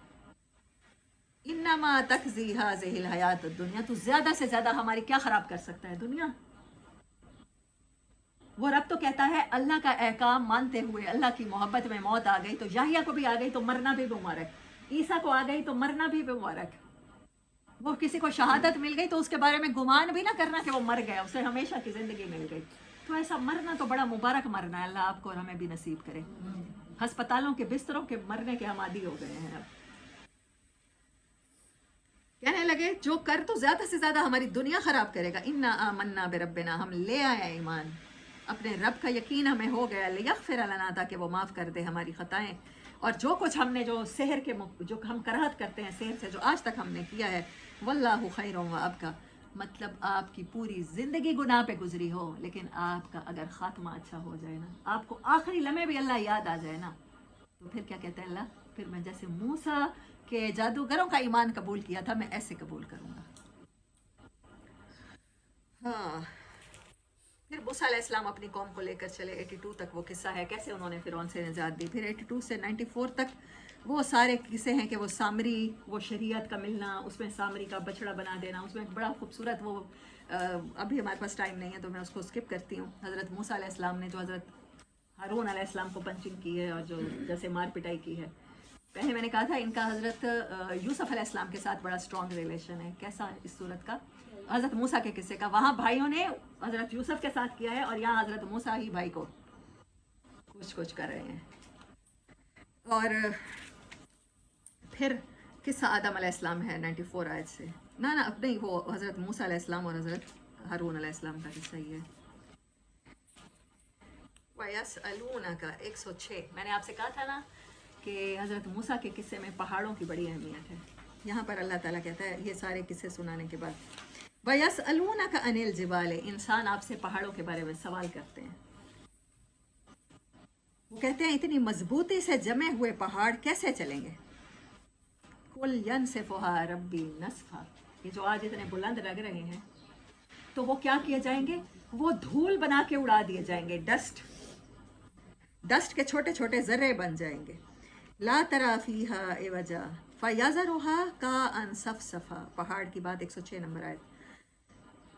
इन्नमा तखज़ी हाज़िहिल हयात दुनिया, तू ज्यादा से ज्यादा हमारी क्या खराब कर सकता है? दुनिया। वो रब तो कहता है अल्लाह का अहकाम मानते हुए, अल्लाह की मोहब्बत में मौत आ गई तो, याहिया को भी आ गई तो मरना भी मुबारक, ईसा को आ गई तो मरना भी मुबारक। वो किसी को शहादत मिल गई तो उसके बारे में गुमान भी ना करना कि वो मर गया, उसे हमेशा की जिंदगी मिल गई। तो ऐसा मरना तो बड़ा मुबारक मरना है, अल्लाह आपको और हमें भी नसीब करे। अस्पतालों के बिस्तरों के मरने के हम आदी हो गए हैं अब। कहने लगे जो कर तो ज्यादा से ज्यादा हमारी दुनिया खराब करेगा। इन्ना आमन्ना बिरब्बिना, हम ले आए ईमान, अपने रब का यकीन हमें हो गया। लियग़फ़िर लना, ताकि वो माफ़ कर दे हमारी ख़ताएं, और जो कुछ हमने, जो सेहर के, जो हम कराहत करते हैं सेहर से, जो आज तक हमने किया है। वल्लाहु खैरुम व अबका, मतलब आपकी पूरी ज़िंदगी गुनाह पे गुजरी हो, लेकिन आपका अगर ख़ात्मा अच्छा हो जाए ना, आपको आखिरी लम्हे भी अल्लाह याद आ जाए ना, तो फिर क्या कहते हैं अल्लाह? फिर मैं जैसे मूसा के जादूगरों का ईमान कबूल किया था, मैं ऐसे कबूल करूँगा। हाँ, फिर मूसा अलैहिस्सलाम अपनी कौम को लेकर चले। 82 तक वो किस्सा है कैसे उन्होंने फिरौन से निजात दी। फिर 82 से 94 तक वो सारे किस्से हैं कि वो सामरी, वो शरीयत का मिलना, उसमें सामरी का बछड़ा बना देना, उसमें बड़ा खूबसूरत वो, अभी हमारे पास टाइम नहीं है तो मैं उसको स्किप करती हूँ। हज़रत मूसा अलैहिस्सलाम ने जो हज़रत हारून अलैहिस्सलाम को पंचिंग की है और जो जैसे मार पिटाई की है। पहले मैंने कहा था इनका हज़रत यूसुफ अलैहिस्सलाम के साथ बड़ा स्ट्रॉन्ग रिलेशन है। कैसा इस सूरत का? हज़रत मूसा के किस्से का। वहाँ भाइयों ने हज़रत यूसुफ के साथ किया है और यहाँ हज़रत मूसा ही भाई को कुछ कुछ कर रहे हैं। और फिर किस्सा आदम अलैहिस्सलाम है 94 आयत से। ना अब नहीं, वो हज़रत मूसा अलैहिस्सलाम और हज़रत हारून अलैहिस्सलाम का किस्सा ही है। वयसअलूना का 106, मैंने आपसे कहा था ना कि हज़रत मूसा के किस्से में पहाड़ों की बड़ी अहमियत है। यहाँ पर अल्लाह ताला कहता है ये सारे किस्से सुनाने के बाद, वयसअलूना का अनिल जिबाले, इंसान आपसे पहाड़ों के बारे में सवाल करते हैं। वो कहते हैं इतनी मजबूती से जमे हुए पहाड़ कैसे चलेंगे? कुल यनसिफुहा रब्बी नस्फा, ये जो आज इतने बुलंद लग रहे हैं तो वो क्या किए जाएंगे? वो धूल बना के उड़ा दिए जाएंगे, डस्ट के छोटे छोटे जर्रे बन जाएंगे। ला तरा फीहा एवजा फयज़रुहा का अनसफसफा, पहाड़ की बात 106 नंबर आयत।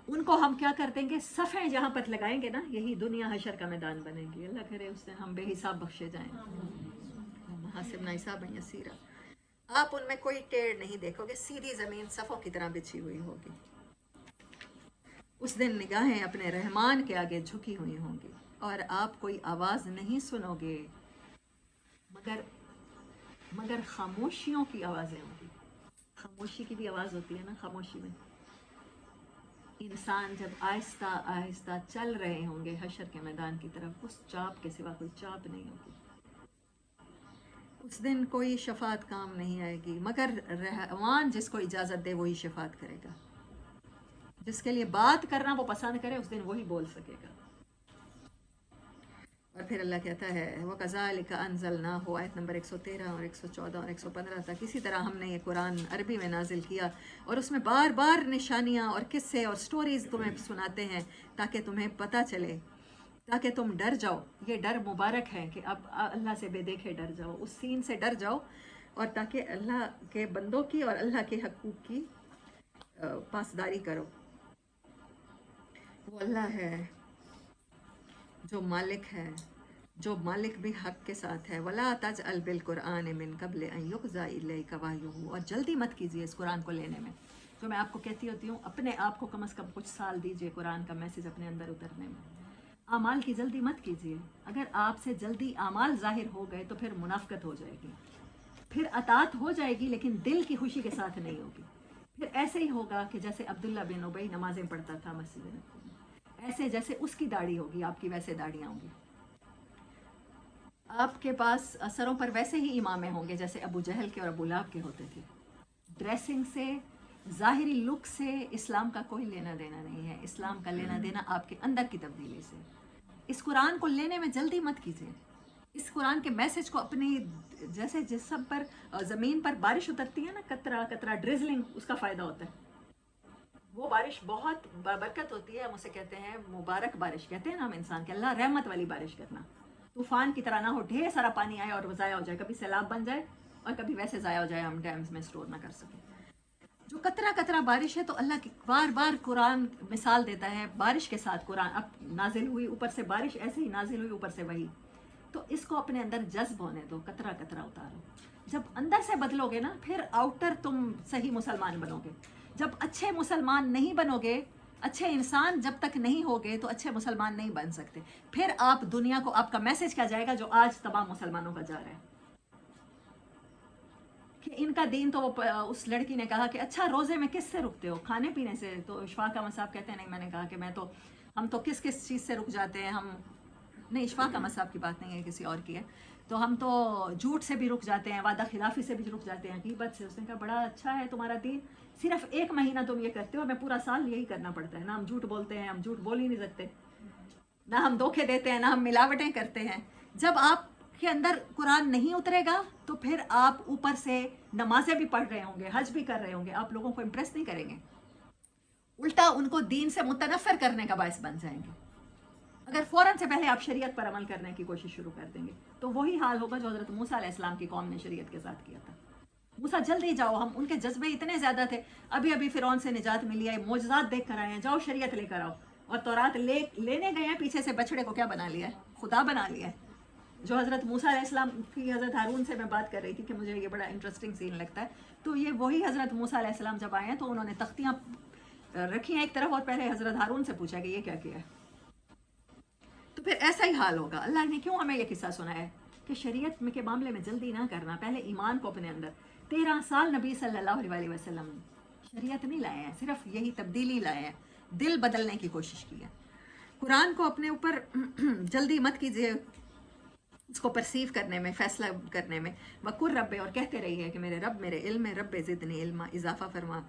उनको हम क्या कर देंगे? सफ़े जहाँ पर लगाएंगे ना, यही दुनिया हशर का मैदान बनेगी। अल्लाह करे उस दिन हम बेहिसाब बख्शे जाएं। हासिब नाइसाब यसीरा, आप उनमें कोई टेढ़ नहीं देखोगे, सीधी ज़मीन सफ़ों की तरह बिछी हुई होगी। उस दिन निगाहें अपने रहमान के आगे झुकी हुई होंगी और आप कोई आवाज़ नहीं सुनोगे। مگر مگر خاموشیوں کی آوازیں ہوں گی. خاموشی کی بھی آواز ہوتی ہے نا. خاموشی میں انسان جب آہستہ آہستہ چل رہے ہوں گے حشر کے میدان کی طرف، اس چاپ کے سوا کوئی چاپ نہیں ہوگی. اس دن کوئی شفاعت کام نہیں آئے گی، مگر رحمان جس کو اجازت دے وہی شفاعت کرے گا. جس کے لیے بات کرنا وہ پسند کرے اس دن وہی بول سکے گا. اور پھر اللہ کہتا ہے وَكَذَلِكَ أَنزَلْنَاهُ، آیت نمبر 113 اور 114 اور 115 تک. اسی طرح ہم نے یہ قرآن عربی میں نازل کیا اور اس میں بار بار نشانیاں اور قصے اور سٹوریز تمہیں سناتے ہیں تاکہ تمہیں پتہ چلے، تاکہ تم ڈر جاؤ. یہ ڈر مبارک ہے کہ اب اللہ سے بے دیکھے ڈر جاؤ، اس سین سے ڈر جاؤ، اور تاکہ اللہ کے بندوں کی اور اللہ کے حقوق کی پاسداری کرو. وہ اللہ ہے جو مالک ہے، جو مالک بھی حق کے ساتھ ہے. وَلَا تَجْعَلْ بِالْقُرْآنِ مِنْ قَبْلِ أَنْ يُقْضَىٰ إِلَيْكَ وَحْيُهُ، اور جلدی مت کیجیے اس قرآن کو لینے میں. جو میں آپ کو کہتی ہوتی ہوں، اپنے آپ کو کم از کم کچھ سال دیجیے قرآن کا میسج اپنے اندر اترنے میں. اعمال کی جلدی مت کیجیے. اگر آپ سے جلدی اعمال ظاہر ہو گئے تو پھر منافقت ہو جائے گی، پھر اطاعت ہو جائے گی لیکن دل کی خوشی کے ساتھ نہیں ہوگی. پھر ایسے ہی ہوگا کہ جیسے عبداللہ بن ابی نمازیں پڑھتا تھا مسجد نبوی میں، ایسے جیسے اس کی داڑھی ہوگی آپ کی ویسے داڑیاں ہوں گی. آپ کے پاس سروں پر ویسے ہی امامے ہوں گے جیسے ابو جہل کے اور ابو لہب کے ہوتے تھے. ڈریسنگ سے، ظاہری لک سے اسلام کا کوئی لینا دینا نہیں ہے. اسلام کا لینا دینا آپ کے اندر کی تبدیلی سے. اس قرآن کو لینے میں جلدی مت کیجیے. اس قرآن کے میسج کو اپنی، جیسے جسم پر زمین پر بارش اترتی ہے نا، قطرہ قطرہ ڈریزلنگ، اس کا فائدہ ہوتا ہے. وہ بارش بہت برکت ہوتی ہے. ہم اسے کہتے ہیں مبارک بارش، کہتے ہیں نا ہم انسان کے، اللہ رحمت والی بارش کرنا. طوفان کی طرح نہ ہو، ڈھیر سارا پانی آئے اور وہ ضائع ہو جائے، کبھی سیلاب بن جائے اور کبھی ویسے ضائع ہو جائے، ہم ڈیمز میں سٹور نہ کر سکیں. جو قطرہ قطرہ بارش ہے، تو اللہ کی بار بار قرآن مثال دیتا ہے بارش کے ساتھ. قرآن اب نازل ہوئی اوپر سے بارش، ایسے ہی نازل ہوئی اوپر سے وہی. تو اس کو اپنے اندر جذب ہونے دو، قطرہ قطرہ اتارو. جب اندر سے بدلو گے نا، پھر آؤٹر تم صحیح مسلمان بنو گے. جب اچھے مسلمان نہیں بنو گے، اچھے انسان جب تک نہیں ہوگے تو اچھے مسلمان نہیں بن سکتے. پھر آپ دنیا کو آپ کا میسج کیا جائے گا جو آج تمام مسلمانوں کا جا رہا ہے کہ ان کا دین تو اس لڑکی نے کہا کہ اچھا روزے میں کس سے رکتے ہو؟ کھانے پینے سے. تو اشفاق احمد صاحب کہتے ہیں نہیں، میں نے کہا کہ ہم تو کس چیز سے رک جاتے ہیں. ہم نہیں، اشفاق احمد صاحب کی بات نہیں ہے، کسی اور کی ہے. تو ہم تو جھوٹ سے بھی رک جاتے ہیں، وعدہ خلافی سے بھی رک جاتے ہیں، غیبت سے. اس نے کہا بڑا اچھا ہے تمہارا دین، صرف 1 مہینہ تم یہ کرتے ہو، ہمیں پورا سال یہی کرنا پڑتا ہے. نہ ہم جھوٹ بولتے ہیں، ہم جھوٹ بول ہی نہیں سکتے، نہ ہم دھوکے دیتے ہیں، نہ ہم ملاوٹیں کرتے ہیں. جب آپ کے اندر قرآن نہیں اترے گا تو پھر آپ اوپر سے نمازیں بھی پڑھ رہے ہوں گے، حج بھی کر رہے ہوں گے، آپ لوگوں کو امپریس نہیں کریں گے، الٹا ان کو دین سے متنفر کرنے کا باعث بن جائیں گے. اگر فوراً سے پہلے آپ شریعت پر عمل کرنے کی کوشش شروع کر دیں گے تو وہی حال ہوگا جو حضرت موسیٰ علیہ السلام کی قوم نے شریعت کے ساتھ کیا تھا. موسیٰ جلدی جاؤ، ہم ان کے جذبے اتنے زیادہ تھے، ابھی فرعون سے نجات ملی ہے، معجزات دیکھ کر آئے ہیں، جاؤ شریعت لے کر آؤ. اور تورات لینے گئے ہیں، پیچھے سے بچڑے کو کیا بنا لیا ہے؟ خدا بنا لیا ہے. جو حضرت موسیٰ علیہ السلام کی حضرت ہارون سے میں بات کر رہی تھی کہ مجھے یہ بڑا انٹرسٹنگ سین لگتا ہے. تو یہ وہی حضرت موسیٰ علیہ السلام جب آئے ہیں تو انہوں نے تختیاں رکھی ہیں ایک طرف اور پہلے حضرت ہارون سے پوچھا کہ یہ کیا کیا ہے. تو پھر ایسا ہی حال ہوگا. اللہ نے کیوں ہمیں یہ قصہ سنا ہے کہ شریعت کے معاملے میں جلدی نہ کرنا، پہلے ایمان کو اپنے اندر. 13 سال نبی صلی اللہ علیہ وسلم شریعت نہیں لائے ہیں، صرف یہی تبدیلی لائے ہیں، دل بدلنے کی کوشش کی ہے. قرآن کو اپنے اوپر جلدی مت کیجیے اس کو پرسیو کرنے میں، فیصلہ کرنے میں. وَقُلْ رَبِّ، اور کہتے رہیے کہ میرے رب میرے علم میں، رب زدنی علما، اضافہ فرما.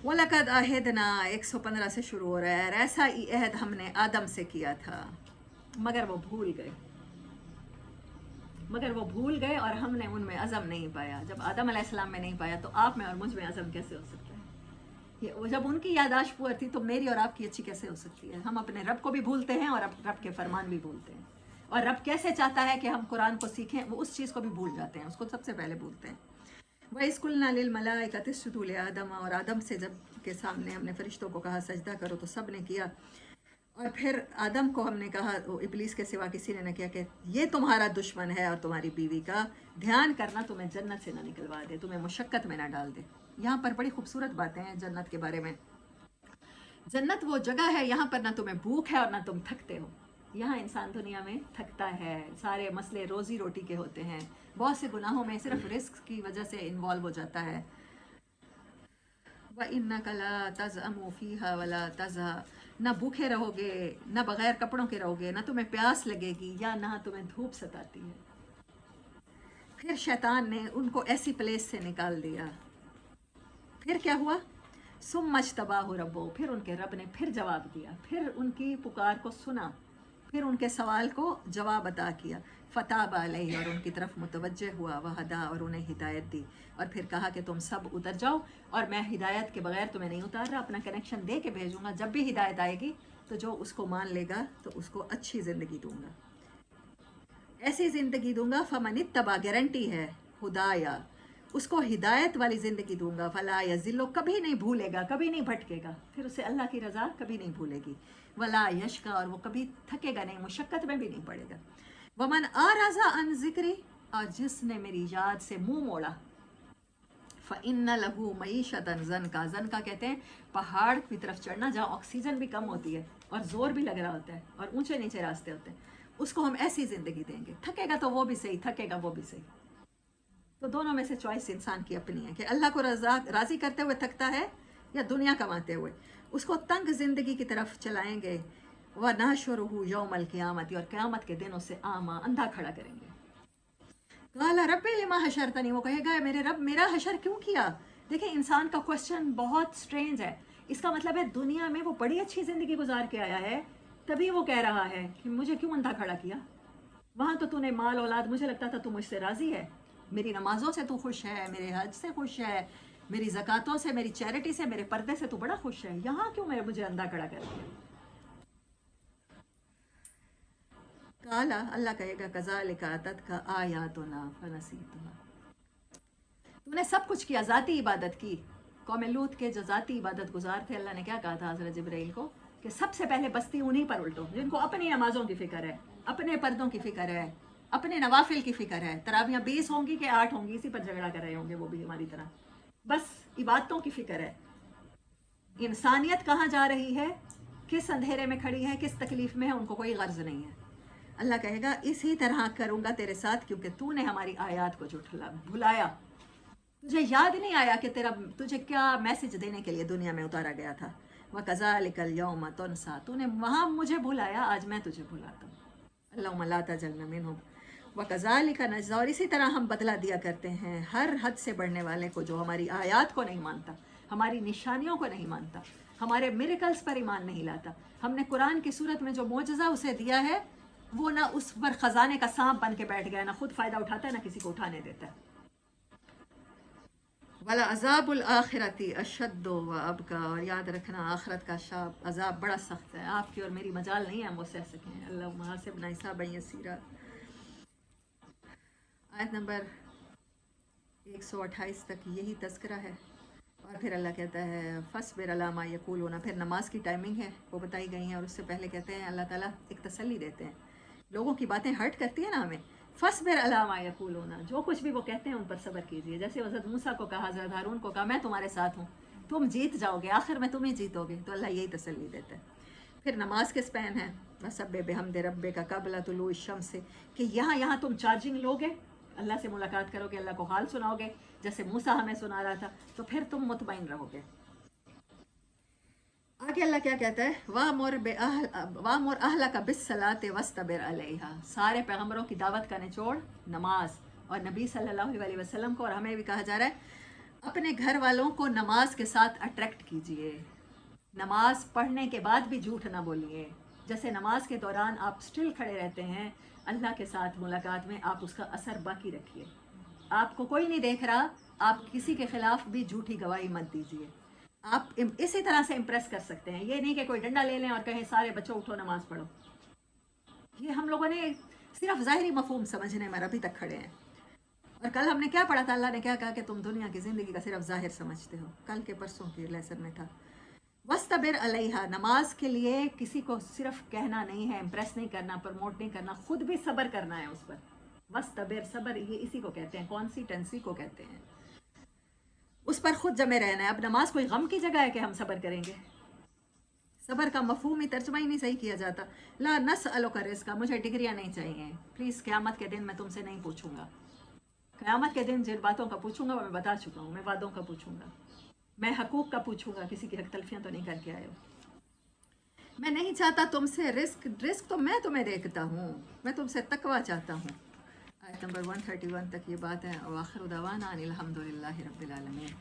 وَلَقَدْ عَهِدْنَا 115 سے شروع ہو رہا ہے. اور ایسا ہی عہد ہم نے آدم سے کیا تھا مگر وہ بھول گئے اور ہم نے ان میں عزم نہیں پایا. جب آدم علیہ السلام میں نہیں پایا تو آپ میں اور مجھ میں عزم کیسے ہو سکتا ہے؟ جب ان کی یاداشت پور تھی تو میری اور آپ کی اچھی کیسے ہو سکتی ہے؟ ہم اپنے رب کو بھی بھولتے ہیں اور رب کے فرمان بھی بھولتے ہیں. اور رب کیسے چاہتا ہے کہ ہم قرآن کو سیکھیں، وہ اس چیز کو بھی بھول جاتے ہیں، اس کو سب سے پہلے بھولتے ہیں. وَإِذْ قُلْنَا لِلْمَلَائِكَةِ اسْجُدُوا لِآدَمَ، اور آدم سے جب کے سامنے ہم نے فرشتوں کو کہا سجدہ کرو تو سب نے کیا. اور پھر آدم کو ہم نے کہا، ابلیس کے سوا کسی نے نہ کیا، کہ یہ تمہارا دشمن ہے اور تمہاری بیوی کا دھیان کرنا تمہیں جنت سے نہ نکلوا دے، تمہیں مشقت میں نہ ڈال دے. یہاں پر بڑی خوبصورت باتیں ہیں جنت کے بارے میں. جنت وہ جگہ ہے یہاں پر نہ تمہیں بھوک ہے اور نہ تم تھکتے ہو. यहाँ इंसान दुनिया में थकता है, सारे मसले रोज़ी रोटी के होते हैं, बहुत से गुनाहों में सिर्फ रिस्क की वजह से इन्वॉल्व हो जाता है। व इन्नका ला तज़अमु फ़ीहा वला तज़हा, ना भूखे रहोगे, ना बग़ैर कपड़ों के रहोगे, ना तुम्हें प्यास लगेगी, या ना तुम्हें धूप सताती है। फिर शैतान ने उनको ऐसी प्लेस से निकाल दिया। फिर क्या हुआ? सुम्मा इज्तबाहु रब्बुहु, फिर उनके रब ने फिर जवाब दिया, फिर उनकी पुकार को सुना, फिर उनके सवाल को जवाब अता किया। फ़ताब अलैहि, और उनकी तरफ मुतवज्जे हुआ, वहदा, और उन्हें हिदायत दी। और फिर कहा कि तुम सब उतर जाओ, और मैं हिदायत के बगैर तुम्हें नहीं उतार रहा, अपना कनेक्शन दे के भेजूँगा। जब भी हिदायत आएगी तो जो उसको मान लेगा तो उसको अच्छी ज़िंदगी दूँगा, ऐसी ज़िंदगी दूँगा। फ़मनित्तबा, गारंटी है, हुदाया, उसको हिदायत वाली ज़िंदगी दूंगा। फला यज़िल्लु, कभी नहीं भूलेगा, कभी नहीं भटकेगा, फिर उसे अल्लाह की रज़ा कभी नहीं भूलेगी। वला यशका, और वो कभी थकेगा नहीं, मुशक्क़त में भी नहीं पड़ेगा। वमन आरज़ा अन ज़िक्री, और जिसने मेरी याद से मुंह मोड़ा, फ़इन्न लहू मईशतन ज़नका, ज़नका कहते हैं पहाड़ की तरफ चढ़ना जहाँ ऑक्सीजन भी कम होती है और ज़ोर भी लग रहा होता है और ऊंचे नीचे रास्ते होते हैं, उसको हम ऐसी ज़िंदगी देंगे। थकेगा तो वो भी सही, थकेगा वो भी सही। तो दोनों में से चॉइस इंसान की अपनी है कि अल्लाह को राज़ी करते हुए थकता है या दुनिया कमाते हुए। उसको तंग ज़िंदगी की तरफ चलाएंगे। व नहशुरुहु यौमल क़ियामत, और क़यामत के दिन उसे आमा, अंधा खड़ा करेंगे। क़ाला रब्बी लिमा हशरतनी, वो कहेगा मेरे रब, मेरा हशर क्यों किया। देखिए, इंसान का क्वेश्चन बहुत स्ट्रेंज है। इसका मतलब है दुनिया में वो बड़ी अच्छी ज़िंदगी गुजार के आया है, तभी वो कह रहा है कि मुझे क्यों अंधा खड़ा किया। वहाँ तो तूने माल औलाद, मुझे लगता था तू मुझसे राज़ी है, मेरी नमाज़ों से तू खुश है, मेरे हज से खुश है, मेरी ज़कातों से, मेरी चैरिटी से, मेरे पर्दे से तू बड़ा खुश है, यहाँ क्यों मुझे अंधा खड़ा कर दिया। काला, अल्लाह कहेगा कज़ालिका अततका आयातुना फनसीतुहा, तूने सब कुछ किया, ज़ाती इबादत की। कौम लूत के जो ज़ाती इबादत गुजार थे, अल्लाह ने क्या कहा था हज़रत जिब्राइल को कि सबसे पहले बस्ती उन्हीं पर उल्टो, जिनको अपनी नमाज़ों की फ़िक्र है, अपने पर्दों की फ़िक्र है, अपने नवाफिल की फ़िक्र है। तरावियाँ 20 होंगी कि 8 होंगी, इसी पर झगड़ा कर रहे होंगे वो भी हमारी तरह। बस इबादतों की फ़िक्र है। इंसानियत कहाँ जा रही है, किस अंधेरे में खड़ी है, किस तकलीफ़ में है, उनको कोई गर्ज नहीं है। अल्लाह कहेगा इसी तरह करूँगा तेरे साथ, क्योंकि तूने हमारी आयत को झुठला भुलाया। तुझे याद नहीं आया कि तुझे क्या मैसेज देने के लिए दुनिया में उतारा गया था। व कज़ालिकल यौम तुनसा, तूने वहाँ मुझे भुलाया, आज मैं तुझे भुलाता हूँ। अल्लाहुम्मा ला तजअलना मिनहुम व कज़ालिका नजज़ी, और इसी तरह हम बदला दिया करते हैं हर हद से बढ़ने वाले को, जो हमारी आयत को नहीं मानता, हमारी निशानियों को नहीं मानता, हमारे मिरेकल्स पर ईमान नहीं लाता। हमने कुरान की सूरत में जो मोजज़ा उसे दिया है, वो ना उस पर ख़जाने का सांप बन के बैठ गया, ना खुद फ़ायदा उठाता है, ना किसी को उठाने देता है। वाला अज़ाबुल आखिरती अशद्दु व अबका, और याद रखना आखिरत का अज़ाब बड़ा सख्त है। आपकी और मेरी मजाल नहीं है हम वो सह सकें। अल्लाहुम्मा हासिबना हिसाबन यसीरा। आयत नंबर 128 तक यही तज़किरा है। और फिर अल्लाह कहता है फ़स्बिर अला मा यक़ूलून, फिर नमाज की टाइमिंग है वो बताई गई है, और उससे पहले कहते हैं अल्लाह ताला एक तसल्ली देते हैं। लोगों की बातें हर्ट करती है ना हमें, फ़स्बिर अला मा यक़ूलून, जो कुछ भी वो कहते हैं उन पर सब्र कीजिए। जैसे हज़रत मूसा को कहा, हज़रत हारून को कहा, मैं तुम्हारे साथ हूँ, तुम जीत जाओगे, आखिर में तुम ही जीतोगे। तो अल्लाह यही तसल्ली देता है। फिर नमाज के स्पैन है, वसब्बिह बिहम्दि रब्बिका क़ब्ला तुलूइ शम्स, कि यहाँ तुम चार्जिंग लोगे, अल्लाह से मुलाकात करोगे, अल्लाह को हाल सुनाओगे जैसे मूसा हमें सुना रहा था, तो फिर तुम मुतमईन रहोगे। आगे अल्लाह क्या कहता है, वामुर अहलका बिस्सलाति वस्तबिर अलैहा, सारे पैगम्बरों की दावत का निचोड़ नमाज, और नबी सल्लल्लाहु अलैहि वसल्लम को और हमें भी कहा जा रहा है अपने घर वालों को नमाज के साथ अट्रैक्ट कीजिए। नमाज पढ़ने के बाद भी झूठ ना बोलिए। जैसे नमाज के दौरान आप स्टिल खड़े रहते हैं, अल्लाह के साथ मुलाकात में आप उसका असर बाकी रखिए। आपको कोई नहीं देख रहा, आप किसी के खिलाफ भी झूठी गवाही मत दीजिए। आप इसी तरह से इम्प्रेस कर सकते हैं। ये नहीं कि कोई डंडा ले लें और कहें सारे बच्चों उठो नमाज पढ़ो। ये हम लोगों ने सिर्फ ज़ाहिरी मफहूम समझने में अभी तक खड़े हैं। और कल हमने क्या पढ़ा था, अल्लाह ने क्या कहा कि तुम दुनिया की ज़िंदगी का सिर्फ ज़ाहिर समझते हो। कल के परसों की लेसन में था वस्तबिर अलैहा, नमाज के लिए किसी को सिर्फ कहना नहीं है, इम्प्रेस नहीं करना, प्रमोट नहीं करना, खुद भी सब्र करना है उस पर। वस्तबिर, सब्र, ये इसी को कहते हैं, कॉन्सिस्टेंसी को कहते हैं। उस पर खुद जमे रहना है। अब नमाज कोई गम की जगह है कि हम सब्र करेंगे। صبر کا مفہومی ترجمہ ہی نہیں صحیح کیا جاتا. لا نسألک رزقا، مجھے ڈگریاں نہیں چاہیے پلیز. قیامت کے دن میں تم سے نہیں پوچھوں گا. قیامت کے دن جن باتوں کا پوچھوں گا میں بتا چکا ہوں. میں وعدوں کا پوچھوں گا، میں حقوق کا پوچھوں گا. کسی کی حق تلفیاں تو نہیں کر کے آئے ہو. میں نہیں چاہتا تم سے رزق تو میں تمہیں دیکھتا ہوں، میں تم سے تقوی چاہتا ہوں. آیت نمبر 131 تک یہ بات ہے. وآخر دعوانا ان الحمد للہ رب العالمین.